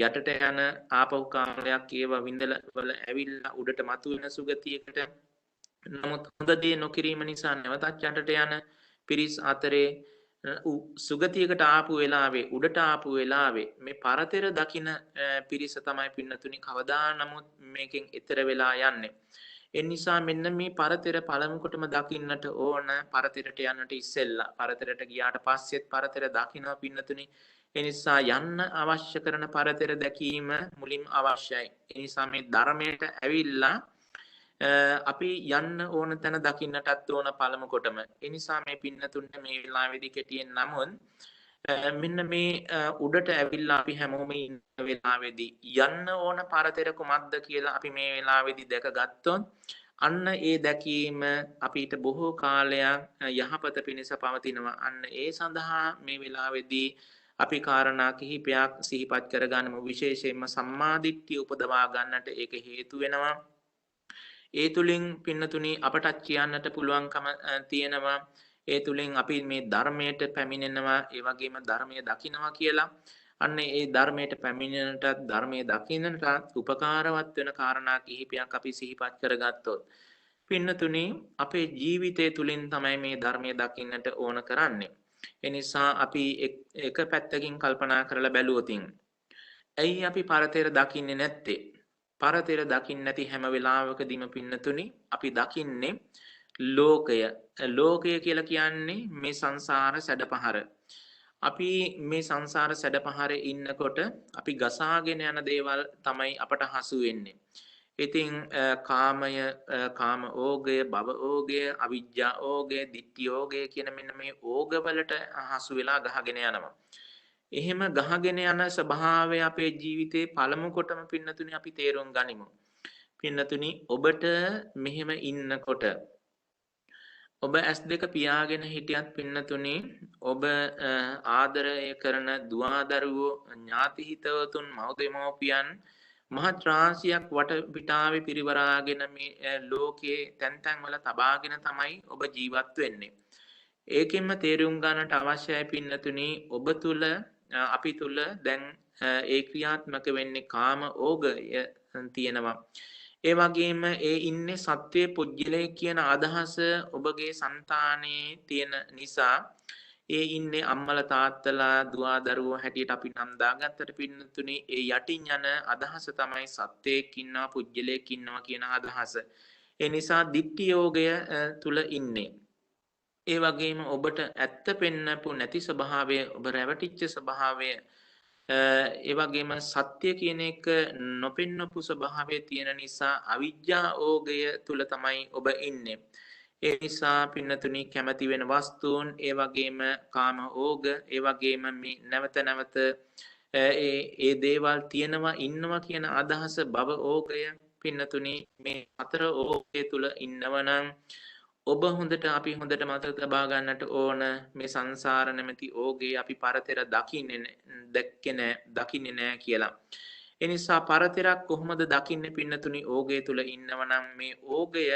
Speaker 1: යටට යන ආපහු කාලයක් ඒවා විඳලා වල ඇවිල්ලා උඩට මතුවෙන සුගතියකට. නමුත් හොඳ දේ නොකිරීම නිසා නැවතත් යටට යන පිරිස් අතරේ සුගතියකට ආපු වෙලාවේ උඩට ආපු වෙලාවේ මේ පරතර දකින පිරිස තමයි පින්නතුනි කවදා නමුත් මේකෙන් එතර වෙලා යන්නේ. ඒ නිසා මෙන්න මේ පරතර පළමුකොටම දකින්නට ඕන පරතරට යන්නට ඉස්සෙල්ලා. පරතරට ගියාට පස්සෙත් පරතර දකින්න පින්නතුනි. ඒ නිසා යන්න අවශ්‍ය කරන පරතර දැකීම මුලින්ම අවශ්‍යයි. ඒ නිසා මේ ධර්මයට ඇවිල්ලා අපි යන්න ඕන තැන දකින්නටත් ඕන පළමුකොටම. ඒ නිසා මේ පින්නතුන්ට මේ වෙලාවේදී කෙටියෙන් නමුත් මෙන්න මේ උඩට ඇවිල්ලා අපි හැමෝම ඉන්න වෙලාවේදී යන්න ඕන පරතර කුමක්ද කියලා අපි මේ වෙලාවේදී දැකගත්තොත් අන්න ඒ දැකීම අපිට බොහෝ කාලයක් යහපත පිණිස පවතිනවා. අන්න ඒ සඳහා මේ වෙලාවේදී අපි කාරණා කිහිපයක් සිහිපත් කරගන්නමු. විශේෂයෙන්ම සම්මා දිට්ඨිය උපදවා ගන්නට ඒක හේතු වෙනවා. ඒ තුලින් පින්නතුනි අපටත් කියන්නට පුළුවන්කම තියෙනවා. ඒ තුලින් අපි මේ ධර්මයට පැමිණෙනවා, ඒ වගේම ධර්මය දකින්නවා කියලා. අන්න ඒ ධර්මයට පැමිණෙනටත් ධර්මයේ දකින්නටත් උපකාරවත් වෙන කාරණා කිහිපයක් අපි සිහිපත් කරගත්තොත් පින්නතුනි අපේ ජීවිතය තුලින් තමයි මේ ධර්මය දකින්නට ඕන කරන්නේ. ඒ නිසා අපි එක පැත්තකින් කල්පනා කරලා බැලුවොතින් ඇයි අපි පරතර දකින්නේ නැත්තේ? පරතර දකින්න නැති හැම වෙලාවකදීම පින්නතුනි අපි දකින්නේ ලෝකය. ලෝකය කියලා කියන්නේ මේ සංසාර සැඩපහර. අපි මේ සංසාර සැඩපහරේ ඉන්නකොට අපි ගසාගෙන යන දේවල් තමයි අපට හසු වෙන්නේ. ඉතින් කාමය කාම ඕගය, භව ඕගය, අවිජ්ජා ඕගය, ditthi ඕගය කියන මෙන්න මේ ඕගවලට හසු වෙලා ගහගෙන යනවා. එහෙම ගහගෙන යන ස්වභාවය අපේ ජීවිතේ පළමු කොටම පින්නතුනි අපි තේරුම් ගනිමු. පින්නතුනි ඔබට මෙහෙම ඉන්නකොට ඔබ S2 පියාගෙන හිටියත් පින්නතුනි ඔබ ආදරය කරන දුවදරුවෝ ඥාති හිතවතුන් මව්දෙමෝපියන් මහත් රාශියක් වටපිටාවේ පිරිවරාගෙන මේ ලෝකයේ තැන් තැන්වල තබාගෙන තමයි ඔබ ජීවත් වෙන්නේ. ඒකෙන්ම තේරුම් ගන්නට අවශ්‍යයි පින්නතුනි ඔබ තුල අපි තුල දැන් ඒ ක්‍රියාත්මක වෙන්නේ කාම ඕගය තියෙනවා. ඒ වගේම ඒ ඉන්නේ සත්වයේ පුජ්‍යලේ කියන අදහස ඔබගේ సంతානයේ තියෙන නිසා ඒ ඉන්නේ අම්මලා තාත්තලා දුව දරුවෝ හැටියට අපි නම් දාගත්තට පින්නතුනි ඒ යටින් යන අදහස තමයි සත්වයක් ඉන්නවා පුජ්‍යලයක් ඉන්නවා කියන අදහස. ඒ නිසා ditthi යෝගය තුල ඉන්නේ. ඒ වගේම ඔබට ඇත්ත පෙන්නපු නැති ස්වභාවය ඔබ රැවටිච්ච ස්වභාවය ඒ වගේම සත්‍ය කියන එක නොපෙන්නපු ස්වභාවය තියෙන නිසා අවිජ්ජා ඕගය තුල තමයි ඔබ ඉන්නේ. ඒ නිසා පින්නතුනි කැමති වෙන වස්තුන් ඒ වගේම කාම ඕග ඒ වගේම මේ නැවත නැවත ඒ දේවල් තියෙනවා ඉන්නවා කියන අදහස භව ඕගය පින්නතුනි මේ හතර ඕගය තුල ඉන්නවනම් ඔබ හොඳට අපි හොඳට මතක තබා ගන්නට ඕන මේ සංසාර නැමැති ඕගේ අපි පරතර දකින්නේ නෑ කියලා. ඒ නිසා පරතරක් කොහොමද දකින්නේ පින්නතුනි ඕගේ තුල ඉන්නවනම් මේ ඕගය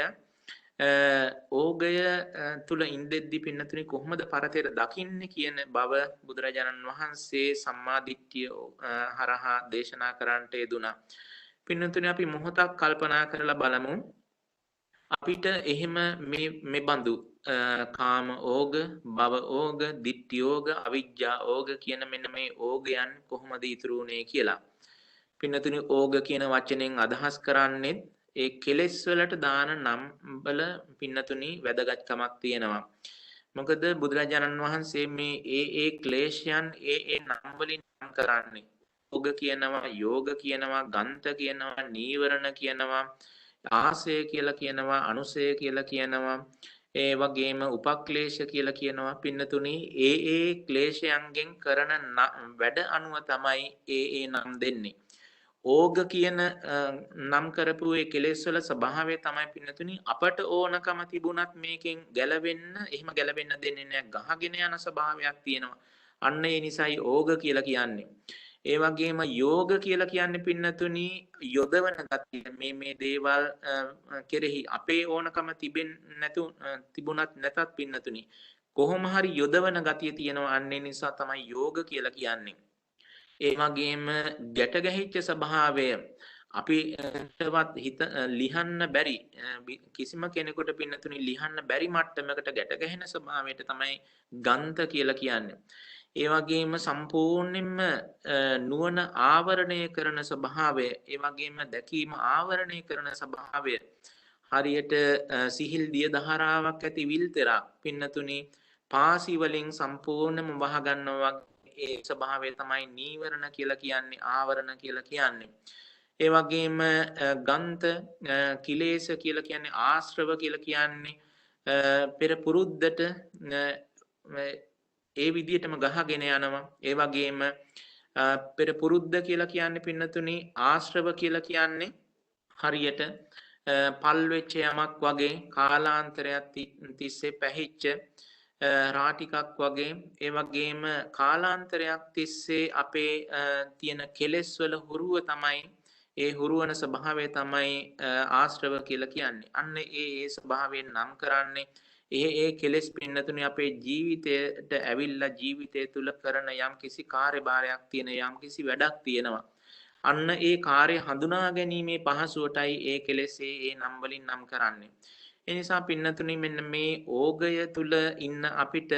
Speaker 1: තුල ඉඳෙද්දි පින්නතුනි කොහොමද පරතර දකින්නේ කියන බව බුදුරජාණන් වහන්සේ සම්මා දිට්ඨිය හරහා දේශනා කරන්නට යෙදුණා. පින්නතුනි අපි මොහොතක් කල්පනා කරලා බලමු. අපිට එහෙම මේ බඳු කාම ඕග, භව ඕග, ditthi ඕග, අවිජ්ජා ඕග කියන මෙන්න මේ ඕගයන් කොහොමද ඉතුරු වුනේ කියලා. පින්නතුනි ඕග කියන වචනෙන් අදහස් කරන්නේ ඒ කෙලෙස් වලට දාන නම් බල පින්නතුනි වැදගත්කමක් තියෙනවා. මොකද බුදුරජාණන් වහන්සේ මේ ඒ ක්ලේශයන් ඒ නම් වලින් නම් කරන්නේ. ඕග කියනවා, යෝග කියනවා, ගන්ත කියනවා, නීවරණ කියනවා, ආසය කියලා කියනවා, අනුසය කියලා කියනවා, ඒ වගේම උපක්ලේශ කියලා කියනවා. පින්නතුනි ඒ ක්ලේශයන්ගෙන් කරන වැඩ අනුව තමයි ඒ නම් දෙන්නේ. ඕග කියන නම් කරපු ඒ කෙලෙස් වල ස්වභාවය තමයි පින්නතුනි අපට ඕනකම තිබුණත් මේකෙන් ගැලවෙන්න එහෙම ගැලවෙන්න දෙන්නේ නැහැ. ගහගෙන යන ස්වභාවයක් තියෙනවා. අන්න ඒ නිසායි ඕග කියලා කියන්නේ. ඒ වගේම යෝග කියලා කියන්නේ පින්නතුනි යොදවන ගතිය. මේ දේවල් කෙරෙහි අපේ ඕනකම තිබුණත් නැතත් පින්නතුනි කොහොම හරි යොදවන ගතිය තියෙනවා. අන්න ඒ නිසා තමයි යෝග කියලා කියන්නේ. ඒ වගේම ගැට ගැහිච්ච ස්වභාවය අපිටවත් හිත ලිහන්න බැරි කිසිම කෙනෙකුට පින්නතුනි ලිහන්න බැරි මට්ටමකට ගැට ගැහෙන ස්වභාවයට තමයි ගන්ත කියලා කියන්නේ. ඒ වගේම සම්පූර්ණයෙන්ම නුවණ ආවරණය කරන ස්වභාවය, ඒ වගේම දැකීම ආවරණය කරන ස්වභාවය හරියට සිහිල් දිය දහරාවක් ඇති විල්තරක් පින්නතුනි පාසි වලින් සම්පූර්ණයෙන්ම වහ ගන්නවා වගේ ඒ ස්වභාවය තමයි නීවරණ කියලා කියන්නේ, ආවරණ කියලා කියන්නේ. ඒ වගේම ගන්ත කිලේශ කියලා කියන්නේ ආශ්‍රව කියලා කියන්නේ පෙර පුරුද්දට ඒ විදිහටම ගහගෙන යනවා. ඒ වගේම පෙර පුරුද්ද කියලා කියන්නේ පින්නතුනි ආශ්‍රව කියලා කියන්නේ හරියට පල් වෙච්ච යමක් වගේ කාලාන්තරයක් තිස්සේ පැහිච්ච රාටිකක් වගේ. ඒ වගේම කාලාන්තරයක් තිස්සේ අපේ තියෙන කෙලෙස් වල හුරුව තමයි ඒ හුරුවන ස්වභාවය තමයි ආශ්‍රව කියලා කියන්නේ. අන්න ඒ ස්වභාවයෙන් නම් කරන්නේ ඒ කෙලෙස් පින්නතුනි අපේ ජීවිතයට ඇවිල්ලා ජීවිතය තුල කරන යම් කිසි කාර්යභාරයක් තියෙන යම් කිසි වැඩක් තියෙනවා. අන්න ඒ කාර්ය හඳුනා ගැනීමේ පහසුවටයි ඒ කෙලෙස් ඒ නම් වලින් නම් කරන්නේ. ඒ නිසා පින්නතුනි මෙන්න මේ ඕගය තුල ඉන්න අපිට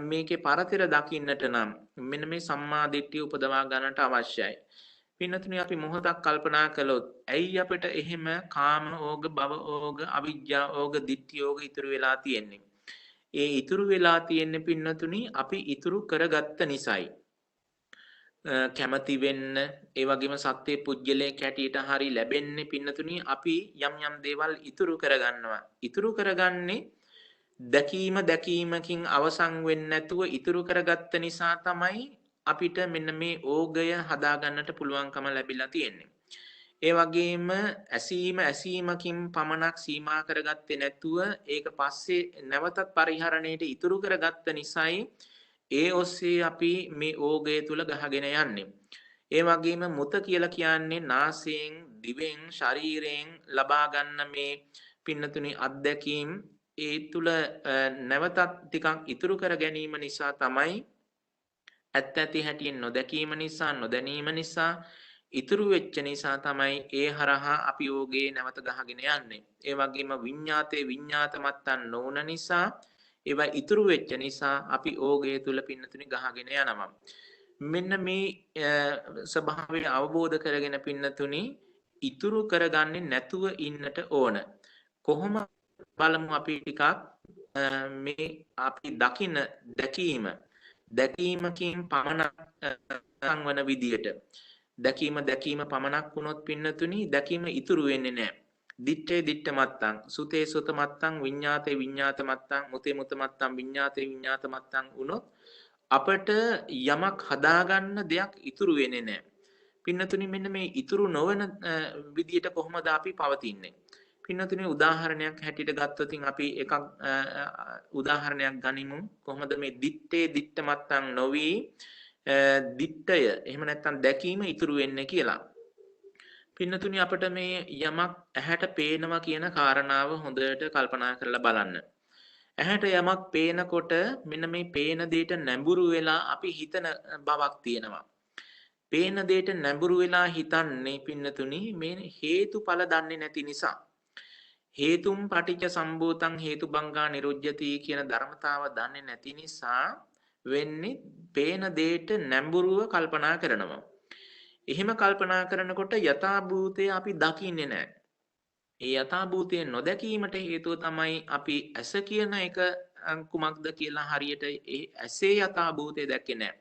Speaker 1: මේකේ පරතර දකින්නට නම් මෙන්න මේ සම්මා දිට්ඨිය උපදවා ගන්නට අවශ්‍යයි. පින්නතුනි අපි මොහොතක් කල්පනා කළොත් ඇයි අපිට එහෙම කාම ඕග, භව ඕග, අවිජ්ජා ඕග, ditthi ඕග ඉතුරු වෙලා තියෙන්නේ? ඒ ඉතුරු වෙලා තියෙන්නේ පින්නතුනි අපි ඉතුරු කරගත්ත නිසායි. කැමති වෙන්න ඒ වගේම සත්‍ය පුජ්‍යලයක් හැටියට හරි ලැබෙන්නේ පින්නතුනි අපි යම් යම් දේවල් ඉතුරු කරගන්නවා. ඉතුරු කරගන්නේ දැකීමකින් අවසන් වෙන්නේ නැතුව ඉතුරු කරගත්ත නිසා තමයි අපිට මෙන්න මේ ඕගය හදාගන්නට පුළුවන්කම ලැබිලා තියෙන්නේ. ඒ වගේම ඇසීමකින් පමණක් සීමා කරගත්තේ නැතුව ඒක පස්සේ නැවතත් පරිහරණයට ඉතුරු කරගත්ත නිසායි ඒ ඔස්සේ අපි මේ ඕගය තුල ගහගෙන යන්නේ. ඒ වගේම මුත කියලා කියන්නේ නාසයෙන්, දිවෙන්, ශරීරයෙන් ලබා ගන්න මේ පින්නතුනි අත්දැකීම් ඒ තුල නැවතත් ටිකක් ඉතුරු කර ගැනීම නිසා තමයි ඇත්ත ඇති හැටියෙන් නොදැකීම නිසා නොදැනීම නිසා ඉතුරු වෙච්ච නිසා තමයි ඒ හරහා අපි යෝගේ නැවත ගහගෙන යන්නේ. ඒ වගේම විඤ්ඤාතේ විඤ්ඤාත මත්තන් නොවන නිසා ඒවා ඉතුරු වෙච්ච නිසා අපි ඕගය තුල පින්නතුනි ගහගෙන යනවා. මෙන්න මේ ස්වභාවය අවබෝධ කරගෙන පින්නතුනි ඉතුරු කරගන්නේ නැතුව ඉන්නට ඕන. කොහොම බලමු අපි ටිකක් මේ අපි දකින දැකීමකින් පමණක් සංවන විදියට දැකීම පමණක් වුණොත් පින්නතුනි දැකීම ඉතුරු වෙන්නේ නැහැ. දිත්තේ දිත්ත මත්තං සුතේ සුත මත්තං විඤ්ඤාතේ විඤ්ඤාත මත්තං මුතේ මුත මත්තං විඤ්ඤාතේ විඤ්ඤාත මත්තං වුණොත් අපට යමක් හදාගන්න දෙයක් ඉතුරු වෙන්නේ නැහැ. පින්නතුනි මෙන්න මේ ඉතුරු නොවන විදියට කොහොමද අපි පවතින්නේ? පින්නතුනි උදාහරණයක් හැටියට ගත්තොත් අපි එකක් උදාහරණයක් ගනිමු. කොහොමද මේ දිත්තේ දිත්ත මත්තං නොවි දිත්තය එහෙම නැත්නම් දැකීම ඉතුරු වෙන්නේ කියලා. පින්නතුනි අපිට මේ යමක් ඇහැට පේනවා කියන කාරණාව හොඳට කල්පනා කරලා බලන්න. ඇහැට යමක් පේනකොට මෙන්න මේ පේන දෙයට නැඹුරු වෙලා අපි හිතන බවක් තියෙනවා. පේන දෙයට නැඹුරු වෙලා හිතන්නේ පින්නතුනි මේ හේතුඵල දන්නේ නැති නිසා. හේතුම් පටිච්ච සම්භූතං හේතුබංගා නිරුජ්ජති කියන ධර්මතාව දන්නේ නැති නිසා වෙන්නේ පේන දෙයට නැඹුරුව කල්පනා කරනවා. එහෙම කල්පනා කරනකොට යථාභූතය අපි දකින්නේ නැහැ. ඒ යථාභූතය නොදැකීමට හේතුව තමයි අපි ඇස කියන එක කුමක්ද කියලා හරියට ඒ ඇසේ යථාභූතය දැක්කේ නැහැ.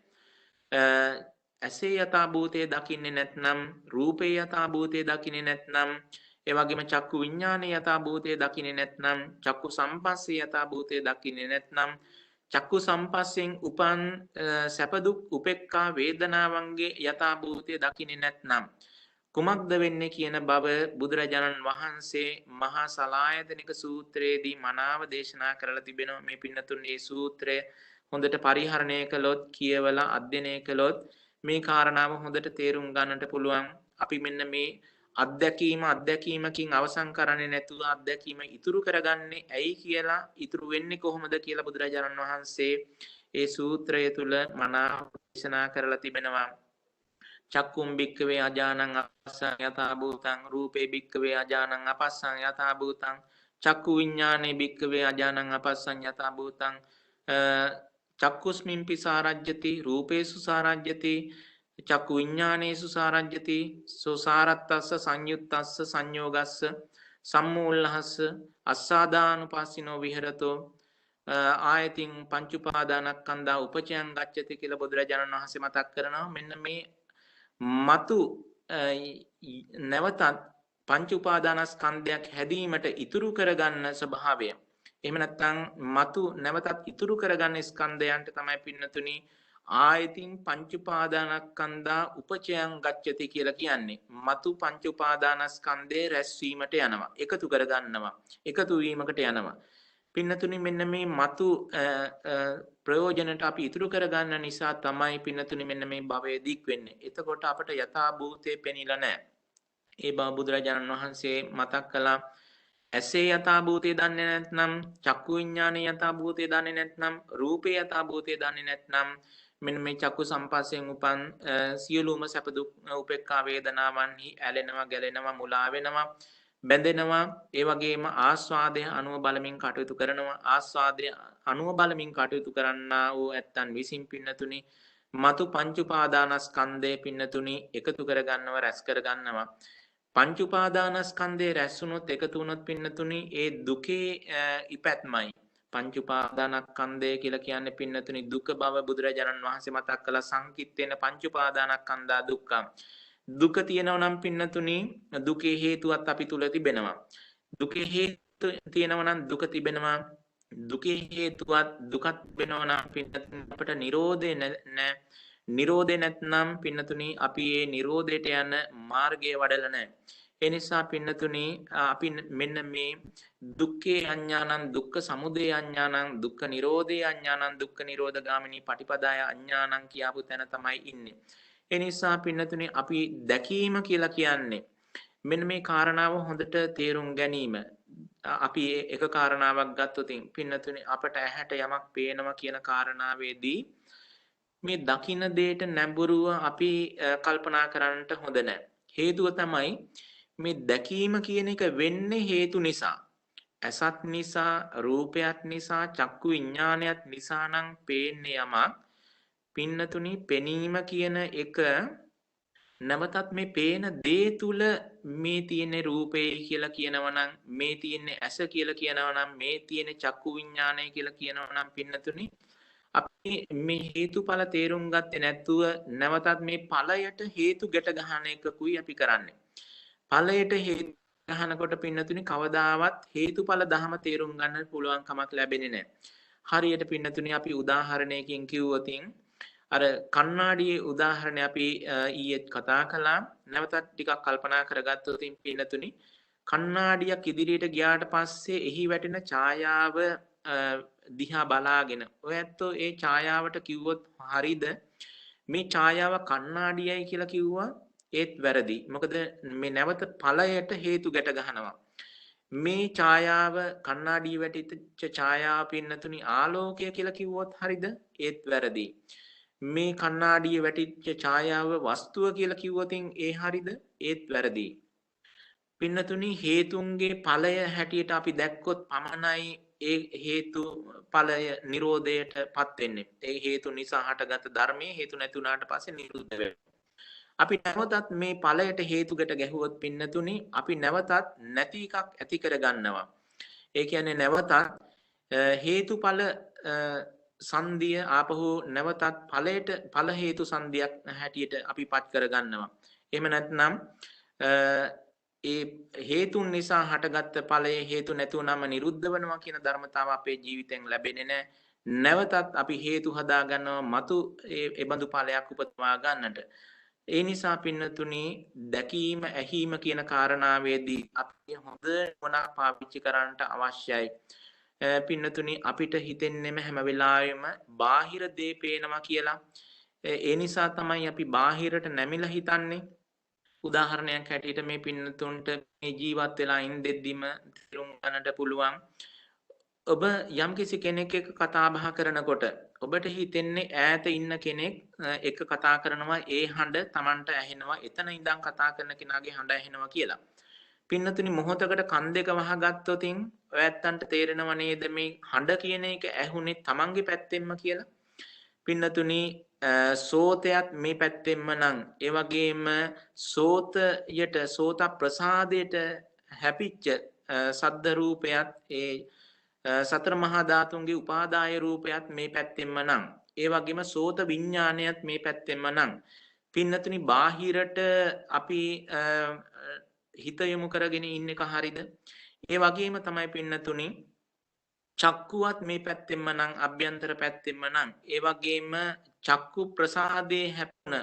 Speaker 1: ඇසේ යථාභූතය දකින්නේ නැත්නම් රූපේ යථාභූතය දකින්නේ නැත්නම් ඒ වගේම චක්කු විඥානයේ යථාභූතය දකින්නේ නැත්නම් චක්කු සම්පස්සේ යථාභූතය දකින්නේ නැත්නම් චක්කු සම්පස්සෙන් උපන් සැප දුක් උපේක්ඛා වේදනාවන්ගේ යථාභූතය දකින්නේ නැත්නම් කුමක්ද වෙන්නේ කියන බව බුදුරජාණන් වහන්සේ මහා සලායතනික සූත්‍රයේදී මනාව දේශනා කරලා තිබෙනවා. මේ පින්නතුන් මේ සූත්‍රය හොඳට පරිහරණය කළොත් කියවලා අධ්‍යයනය කළොත් මේ කාරණාව හොඳට තේරුම් ගන්නට පුළුවන්. අපි මෙන්න මේ අත්දැකීමකින් අවසන් කරන්නේ නැතුව අත්දැකීම ඉතුරු කරගන්නේ ඇයි කියලා ඉතුරු වෙන්නේ කොහොමද කියලා බුදුරජාණන් වහන්සේ ඒ සූත්‍රය තුල මනාව දේශනා කරලා තිබෙනවා. චක්කුම් භික්කවේ අජානං අපස්සං යථා භූතං රූපේ භික්කවේ අජානං අපස්සං යථා භූතං චක්කු විඥානේ භික්කවේ අජානං අපස්සං යථා භූතං චක්කුස්මින් පිසාරජ්‍යති රූපේසු සාරජ්‍යති චක්කු විඥානේසු සාරජ්‍යති සෝසාරත්තස්ස සංයුත්තස්ස සංයෝගස්ස සම්මූලහස්ස අස්සාදානුපස්සිනෝ විහෙරතෝ ආයතින් පංච උපාදානස්කන්ධා උපචයං ගච්ඡති කියලා බුදුරජාණන් වහන්සේ මතක් කරනවා. මෙන්න මේ මතු නැවතත් පංච උපාදානස්කන්ධයක් හැදීමට ඉතුරු කරගන්න ස්වභාවය. එහෙම නැත්නම් මතු නැවතත් ඉතුරු කරගන්න ස්කන්ධයන්ට තමයි පින්නතුනි ආයතින් පංච උපාදානස්කන්ධා උපචයං ගච්ඡති කියලා කියන්නේ. මතු පංච උපාදානස්කන්ධේ රැස්වීමට යනවා. එකතු කරගන්නවා. එකතු වීමකට යනවා. පින්නතුනි මෙන්න මේ මතු ප්‍රයෝජනට අපි ඉතුරු කරගන්න නිසා තමයි පින්නතුනි මෙන්න මේ භවය දික් වෙන්නේ. එතකොට අපට යථා භූතේ පෙනිලා නැහැ. ඒ බව බුදුරජාණන් වහන්සේ මතක් කළා. ඇසේ යථා භූතේ දන්නේ නැත්නම් චක්කු විඥානේ යථා භූතේ දන්නේ නැත්නම් රූපේ යථා භූතේ දන්නේ නැත්නම් මෙන්න මේ චක්කු සම්පස්යෙන් උපන් සියලුම සැප දුක් උපේක්ඛා වේදනාවන්හි ඇලෙනවා ගැලෙනවා මුලා වෙනවා බැඳෙනවා. ඒ වගේම ආස්වාදය අනුව බලමින් කටයුතු කරනවා. ආස්වාදය අනුව බලමින් කටයුතු කරන්නා වූ ඇත්තන් විසින් පින්නතුනි මතු පංච උපාදානස්කන්ධය පින්නතුනි එකතු කරගන්නව රැස් කරගන්නවා. පංච උපාදානස්කන්ධය රැස් වුණොත් එකතු වුණොත් පින්නතුනි ඒ දුකේ ඉපැත්මයි. පංච උපාදානස්කන්ධය කියලා කියන්නේ පින්නතුනි දුක බව බුදුරජාණන් වහන්සේ මතක් කළා සංකිට්ඨේන පංච උපාදානස්කන්ධා දුක්ඛං. දුක තියෙනවා නම් පින්නතුනි දුකේ හේතුවත් අපි තුල තිබෙනවා. දුකේ හේතු තියෙනවා නම් දුක තිබෙනවා. දුකේ හේතුවත් දුකක් තිබෙනවා නම් පින්නතුනි අපට නිරෝධය නැහැ. නිරෝධය නැත්නම් පින්නතුනි අපි මේ නිරෝධයට යන මාර්ගය වඩලා නැහැ. ඒ නිසා පින්නතුනි අපි මෙන්න මේ දුක්ඛේ අඥානං දුක්ඛ සමුදය අඥානං දුක්ඛ නිරෝධේ අඥානං දුක්ඛ නිරෝධ ගාමිනී පටිපදාය අඥානං කියාපු තැන තමයි ඉන්නේ. ඒ නිසා පින්නතුනි අපි දැකීම කියලා කියන්නේ මෙන්න මේ කාරණාව හොඳට තේරුම් ගැනීම. අපි එක කාරණාවක් ගත්තොත් පින්නතුනි අපට ඇහැට යමක් පේනවා කියන කාරණාවේදී මේ දකින්න දෙයට නැඹුරුව අපි කල්පනා කරන්නට හොඳ නැහැ. හේතුව තමයි මේ දැකීම කියන එක වෙන්නේ හේතු නිසා. ඇසත් නිසා, රූපයක් නිසා, චක්කු විඥානයත් නිසා නම් පේන්නේ යමක්. පින්නතුනි පෙනීම කියන එක නැවතත් මේ පේන දේ තුල මේ තියෙන රූපේ කියලා කියනවා නම්, මේ තියෙන ඇස කියලා කියනවා නම්, මේ තියෙන චක්කු විඥානය කියලා කියනවා නම් පින්නතුනි අපි මේ හේතුඵල තේරුම් ගත්තේ නැතුව නැවතත් මේ ඵලයට හේතු ගැට ගන්න එකකුයි අපි කරන්නේ. ඵලයට හේතු ගන්නකොට පින්නතුනි කවදාවත් හේතුඵල ධම තේරුම් ගන්න පුළුවන් කමක් ලැබෙන්නේ නැහැ. හරියට පින්නතුනි අපි උදාහරණයකින් කිව්වොත් අර කණ්ණාඩියේ උදාහරණය අපි ඊයේත් කතා කළා. නැවතත් ටිකක් කල්පනා කරගත්තොත් පින්නතුනි කණ්ණාඩියක් ඉදිරියට ගියාට පස්සේ එහි වැටෙන ඡායාව දිහා බලාගෙන ඔය ඇත්තෝ ඒ ඡායාවට කිව්වොත් හරිද මේ ඡායාව කණ්ණාඩියයි කියලා කිව්වා ඒත් වැරදි. මොකද මේ නැවත ඵලයට හේතු ගැට ගන්නවා. මේ ඡායාව කණ්ණාඩිය වැටිච්ච ඡායාව පින්නතුනි ආලෝකය කියලා කිව්වොත් හරිද ඒත් වැරදි. මේ කණ්ණාඩිය වැටිච්ච ඡායාව වස්තුව කියලා කිව්වොත් ඒ හරිද ඒත් වැරදි. පින්නතුනි හේතුන්ගේ ඵලය හැටියට අපි දැක්කොත් පමණයි ඒ හේතු ඵලය නිරෝධයට පත් වෙන්නේ. ඒ හේතු නිසා හටගත් ධර්මයේ හේතු නැති වුණාට පස්සේ නිරුද්ධ වෙනවා. අපි නැවතත් මේ ඵලයට හේතුකට ගැහුවොත් පින්නතුනි අපි නැවතත් නැති එකක් ඇති කර ගන්නවා. ඒ කියන්නේ නැවතත් හේතුඵල සංදිය ආපහු නැවතත් ඵලයට ඵල හේතු සංදියක් හැටියට අපි පත් කර ගන්නවා. එහෙම නැත්නම් ඒ හේතුන් නිසා හටගත්ත ඵලයේ හේතු නැතුවම නිරුද්ධ වෙනවා කියන ධර්මතාව අපේ ජීවිතෙන් ලැබෙන්නේ නැහැ. නැවතත් අපි හේතු හදා ගන්නවා මතු ඒ බඳු ඵලයක් උපදවා ගන්නට. ඒ නිසා පින්නතුනි දැකීම ඇහිීම කියන කාරණාවේදී අපි හොඳ නුවණක් පාවිච්චි කරන්නට අවශ්‍යයි. පින්නතුනි අපිට හිතෙන්නේම හැම වෙලාවෙම බාහිර දේ පේනවා කියලා. ඒ නිසා තමයි අපි බාහිරට නැමිලා හිතන්නේ. උදාහරණයක් හැටියට මේ පින්නතුන්ට මේ ජීවත් වෙලා ඉඳෙද්දිම තේරුම් ගන්නට පුළුවන්. ඔබ යම්කිසි කෙනෙක් එක්ක කතා බහ කරනකොට ඔබට හිතෙන්නේ ඈත ඉන්න කෙනෙක් එක්ක කතා කරනවා ඒ හඬ Tamanට ඇහෙනවා එතන ඉඳන් කතා කරන කෙනාගේ හඬ ඇහෙනවා කියලා. පින්නතුනි මොහොතකට කන් දෙක වහගත්තොත් ඔයත්තන්ට තේරෙනව නේද මේ හඬ කියන එක ඇහුනේ Tamanගේ පැත්තෙන්ම කියලා. පින්නතුනි සෝතයත් මේ පැත්තෙන්ම නම් ඒ වගේම සෝතයට සෝත ප්‍රසාදයට හැපිච්ච සද්ද රූපයත් ඒ සතර මහා ධාතුන්ගේ උපාදාය රූපයත් මේ පැත්තෙන්ම නම් ඒ වගේම සෝත විඥානයත් මේ පැත්තෙන්ම නම් පින්නතුනි බාහිරට අපි හිත යොමු කරගෙන ඉන්න එක හරිද? ඒ වගේම තමයි පින්නතුනි චක්කුවත් මේ පැත්තෙන්ම නම් අභ්‍යන්තර පැත්තෙන්ම නම් ඒ වගේම චක්කු ප්‍රසාදේ හැපුණ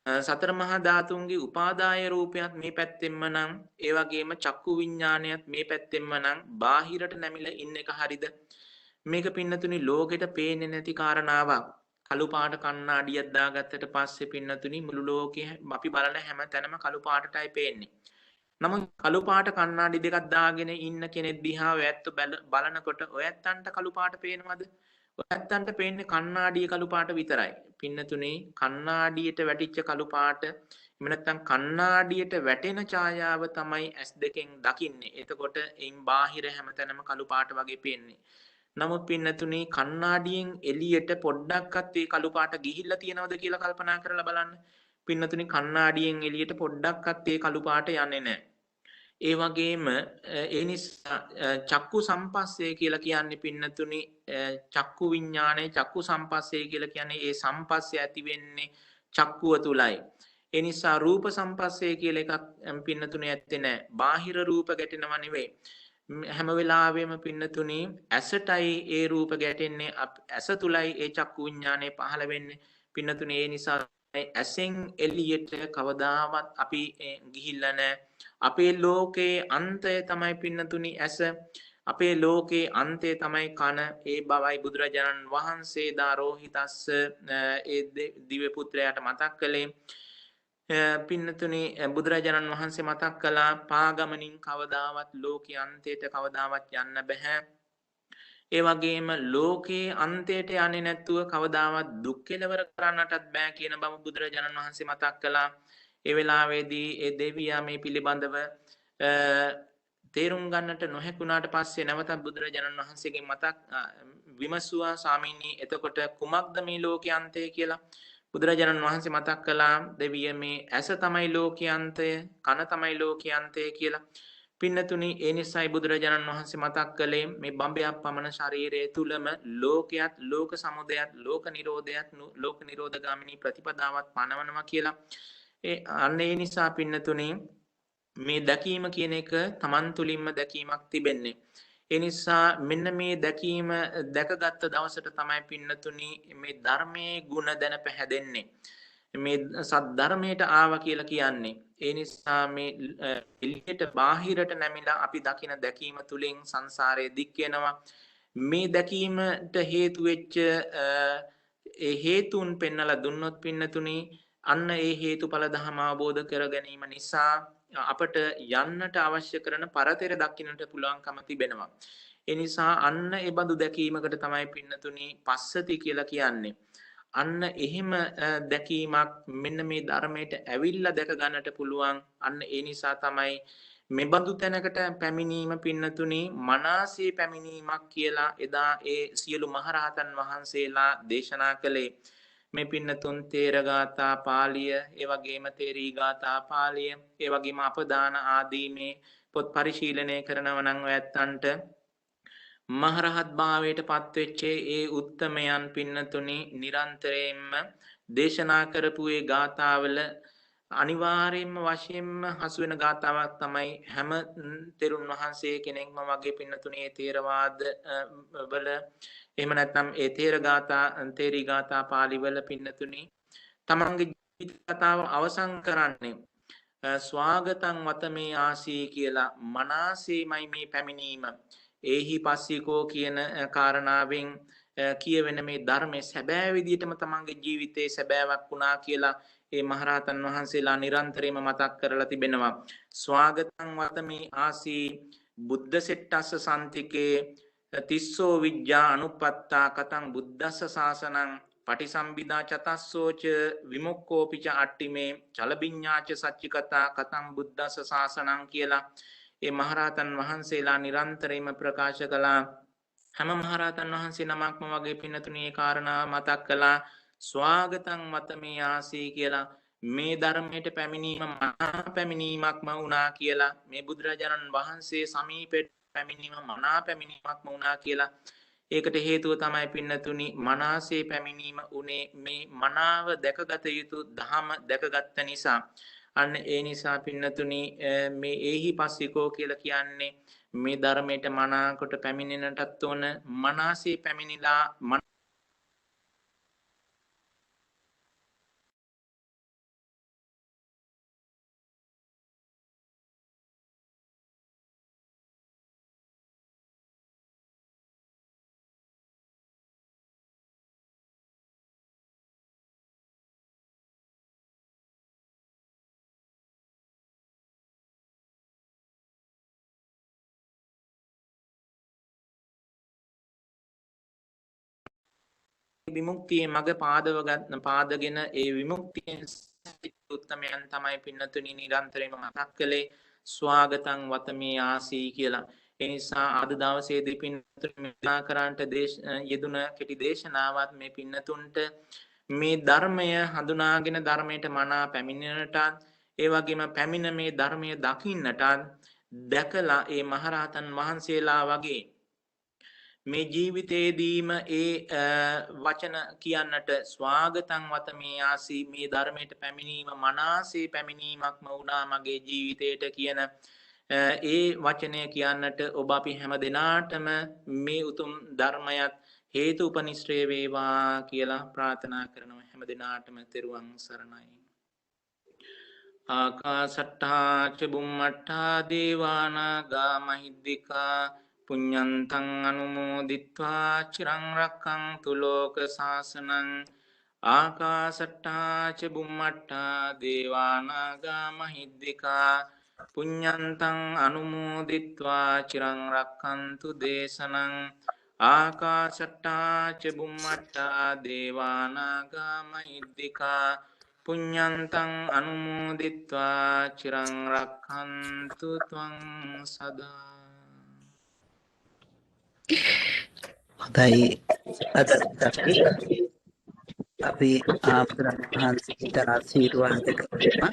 Speaker 1: සතර මහා ධාතුන්ගේ උපාදාය රූපයත් මේ පැත්තෙන්ම නම් ඒ වගේම චක්කු විඥානයත් මේ පැත්තෙන්ම නම් බාහිරට නැමිලා ඉන්න එක හරිද? මේක පින්නතුනි ලෝකෙට පේන්නේ නැති කාරණාවක්. කළු පාට කණ්ණාඩියක් දාගත්තට පස්සේ පින්නතුනි මුළු ලෝකෙ අපි බලන හැම තැනම කළු පාටටයි පේන්නේ. නමුත් කළු පාට කණ්ණාඩි දෙකක් දාගෙන ඉන්න කෙනෙක් දිහා ඔයත් බලනකොට ඔයත්තන්ට කළු පාට පේනවද? ඔයත්තන්ට පේන්නේ කණ්ණාඩියේ කළු පාට විතරයි. පින්නතුනේ කණ්ණාඩියට වැටිච්ච කළු පාට එහෙම නැත්නම් කණ්ණාඩියට වැටෙන ඡායාව තමයි S2කින් දකින්නේ. එතකොට එයින් බාහිර හැමතැනම කළු පාට වගේ පේන්නේ. නමුත් පින්නතුනේ කණ්ණාඩියෙන් එළියට පොඩ්ඩක්වත් ඒ කළු පාට ගිහිල්ලා තියෙනවද කියලා කල්පනා කරලා බලන්න. පින්නතුනේ කණ්ණාඩියෙන් එළියට පොඩ්ඩක්වත් ඒ කළු පාට යන්නේ නැහැ. ඒ වගේම ඒ නිසා චක්කු සම්පස්සේ කියලා කියන්නේ පින්නතුනි චක්කු විඥානය චක්කු සම්පස්සේ කියලා කියන්නේ ඒ සම්පස්සේ ඇති වෙන්නේ චක්කුව තුලයි. ඒ නිසා රූප සම්පස්සේ කියලා එකක් පින්නතුනි ඇත්තේ නැහැ. බාහිර රූප ගැටෙනව නෙවෙයි. හැම වෙලාවෙම පින්නතුනි ඇසටයි ඒ රූප ගැටෙන්නේ ඇස තුලයි ඒ චක්කු විඥානය පහළ වෙන්නේ. පින්නතුනි ඒ නිසා ඇසෙන් එළියට කවදාවත් අපි ගිහිල්ලා නැහැ. අපේ ලෝකේ අන්තය තමයි පින්නතුනි ඇස. අපේ ලෝකේ අන්තය තමයි කන. ඒ බවයි බුදුරජාණන් වහන්සේ දාරෝහිතස්ස ඒ දිව්‍ය පුත්‍රයාට මතක් කළේ. පින්නතුනි බුදුරජාණන් වහන්සේ මතක් කළා පාගමනින් කවදාවත් ලෝකේ අන්තයට කවදාවත් යන්න බෑ. ඒ වගේම ලෝකේ අන්තයට යන්නේ නැතුව කවදාවත් දුක් කෙලවර කරන්නටත් බෑ කියන බව බුදුරජාණන් වහන්සේ මතක් කළා. ඒ වෙලාවේදී ඒ දෙවියා මේ පිළිබඳව තේරුම් ගන්නට නොහැකුණාට පස්සේ නැවතත් බුදුරජාණන් වහන්සේගෙන් මතක් විමසුවා ස්වාමීනි එතකොට කුමක්ද මේ ලෝකයේ අන්තය කියලා. බුදුරජාණන් වහන්සේ මතක් කළා දෙවිය මේ ඇස තමයි ලෝකයේ අන්තය, කන තමයි ලෝකයේ අන්තය කියලා. පින්නතුනි ඒ නිසායි බුදුරජාණන් වහන්සේ මතක් කළේ මේ බඹයක් පමණ ශරීරය තුලම ලෝකයක්, ලෝක සමුදයත්, ලෝක නිරෝධයත්, ලෝක නිරෝධගාමිනී ප්‍රතිපදාවත් පනවනවා කියලා. අන්න ඒ නිසා පින්නතුනි මේ දැකීම කියන එක Taman තුලින්ම දැකීමක් තිබෙන්නේ. ඒ නිසා මෙන්න මේ දැකීම දැකගත් දවසට තමයි පින්නතුනි මේ ධර්මයේ ಗುಣ දැන පැහැදෙන්නේ. මේ සත් ධර්මයට ආවා කියලා කියන්නේ. ඒ නිසා මේ එළියට බාහිරට නැමිලා අපි දකින දැකීම තුලින් සංසාරයේ දික් වෙනවා. මේ දැකීමට හේතු වෙච්ච ඒ හේතුන් පෙන්වලා දුන්නොත් පින්නතුනි අන්න ඒ හේතුඵල ධම අවබෝධ කර ගැනීම නිසා අපට යන්නට අවශ්‍ය කරන පරතර දකින්නට පුළුවන්කම තිබෙනවා. ඒ නිසා අන්න ඒ බඳු දැකීමකට තමයි පින්නතුනි පස්සති කියලා කියන්නේ. අන්න එහෙම දැකීමක් මෙන්න මේ ධර්මයට ඇවිල්ලා දැක ගන්නට පුළුවන්. අන්න ඒ නිසා තමයි මෙබඳු තැනකට පැමිණීම පින්නතුනි මනසේ පැමිණීමක් කියලා එදා ඒ සියලු මහරහතන් වහන්සේලා දේශනා කළේ. මේ පින්නතුන් තේරගාථා පාළිය, ඒ වගේම තේරී ගාථා පාළිය, ඒ වගේම අපදාන ආදී මේ පොත් පරිශීලනය කරනව නම් ඔයත්තන්ට මහරහත් භාවයට පත්වෙච්ච ඒ උත්තමයන් පින්නතුනි නිරන්තරයෙන්ම දේශනා කරපු ඒ ගාථාවල අනිවාර්යයෙන්ම වශයෙන්ම හසු වෙන ගාථාවක් තමයි හැම තෙරුන් වහන්සේ කෙනෙක්ම වගේ පින්නතුනි ඒ තේරවාද වල එහෙම නැත්නම් ඒ තේරී ගාථා පාළි වල පින්නතුනි තමන්ගේ ජීවිත කතාව අවසන් කරන්නේ ස්වාගතං වතමේ ආසී කියලා මනසේමයි මේ පැමිණීම. ඒහි පස්සිකෝ කියන කාරණාවෙන් කියවෙන මේ ධර්මයේ සැබෑ විදිහටම තමන්ගේ ජීවිතේ සැබෑවක් වුණා කියලා ඒ මහරහතන් වහන්සේලා නිරන්තරයෙන්ම මතක් කරලා තිබෙනවා. ස්වාගතං වතමේ ආසී බුද්ධ සෙට්ටස්ස සම්තිකේ තිස්සෝ විජ්ජා අනුපත්තා කතං බුද්දස්ස ශාසනං පටිසම්භිදා චතස්සෝච විමුක්ඛෝපිච අට්ටිමේ චලබිඤ්ඤාච සච්චිකතා කතං බුද්දස්ස ශාසනං කියලා ඒ මහරහතන් වහන්සේලා නිරන්තරයෙන්ම ප්‍රකාශ කළා. හැම මහරහතන් වහන්සේ නමක්ම වගේ පින්නතුණි ඒ කාරණා මතක් කළා. ස්වාගතං වතමේ ආසී කියලා මේ ධර්මයට පැමිණීම මහා පැමිණීමක්ම වුණා කියලා මේ බුදුරජාණන් වහන්සේ සමීපෙට පැමිණීම මනා පැමිණීමක්ම වුණා කියලා. ඒකට හේතුව තමයි පින්නතුණි මනසේ පැමිණීම උනේ මේ මනාව දැකගත යුතු ධම දැකගත්ත නිසා. අන්න ඒ නිසා පින්නතුනි මේ ඒහි පස්සිකෝ කියලා කියන්නේ මේ ධර්මයට මනාකොට පැමිණෙනටත් ඕන මනසේ පැමිණිලා විමුක්තියේ මඟ පාදගෙන ඒ විමුක්තියෙන් උත්තමයන් තමයි පින්නතුනි නිරන්තරයෙන්ම මතක් කළේ ස්වාගතං වතමේ ආසී කියලා. ඒ නිසා අද දවසේදී පින්නතුනි කරන්නට යෙදුන කෙටි දේශනාවත් මේ පින්නතුන්ට මේ ධර්මය හඳුනාගෙන ධර්මයට මනා පැමිණෙනටත් ඒ වගේම පැමිණ මේ ධර්මය දකින්නටත් දැකලා ඒ මහරහතන් වහන්සේලා වගේ මේ ජීවිතේදීම ඒ වචන කියන්නට ස්වාගතං වතමේ ආසී මේ ධර්මයට පැමිණීම මනාසේ පැමිණීමක්ම වුණා මගේ ජීවිතයට කියන ඒ වචනය කියන්නට ඔබ අපි හැම දෙනාටම මේ උතුම් ධර්මයත් හේතු උපනිශ්‍රේ වේවා කියලා ප්‍රාර්ථනා කරනවා හැම දෙනාටම තෙරුවන් සරණයි. ආකාසට්ටා ච බුම්මට්ටා දේවානාගා මහිද්దికා පුඤ්ඤන්තං අනුමෝදිත්වා චිරං රක්ඛන්තු ලෝක සාසනං ආකාසට්ටා ච බුම්මට්ටා දේවානාගා මහිද්దికා පුඤ්ඤන්තං අනුමෝදිත්වා චිරං රක්ඛන්තු දේශනං ආකාසට්ටා ච බුම්මට්ටා දේවානාගා මහිද්దికා පුඤ්ඤන්තං අනුමෝදිත්වා චිරං රක්ඛන්තු ත්වං සදා.
Speaker 2: හොඳයි අද අපි ආප්‍රාහන්සිට ආශිර්වාද කරනවා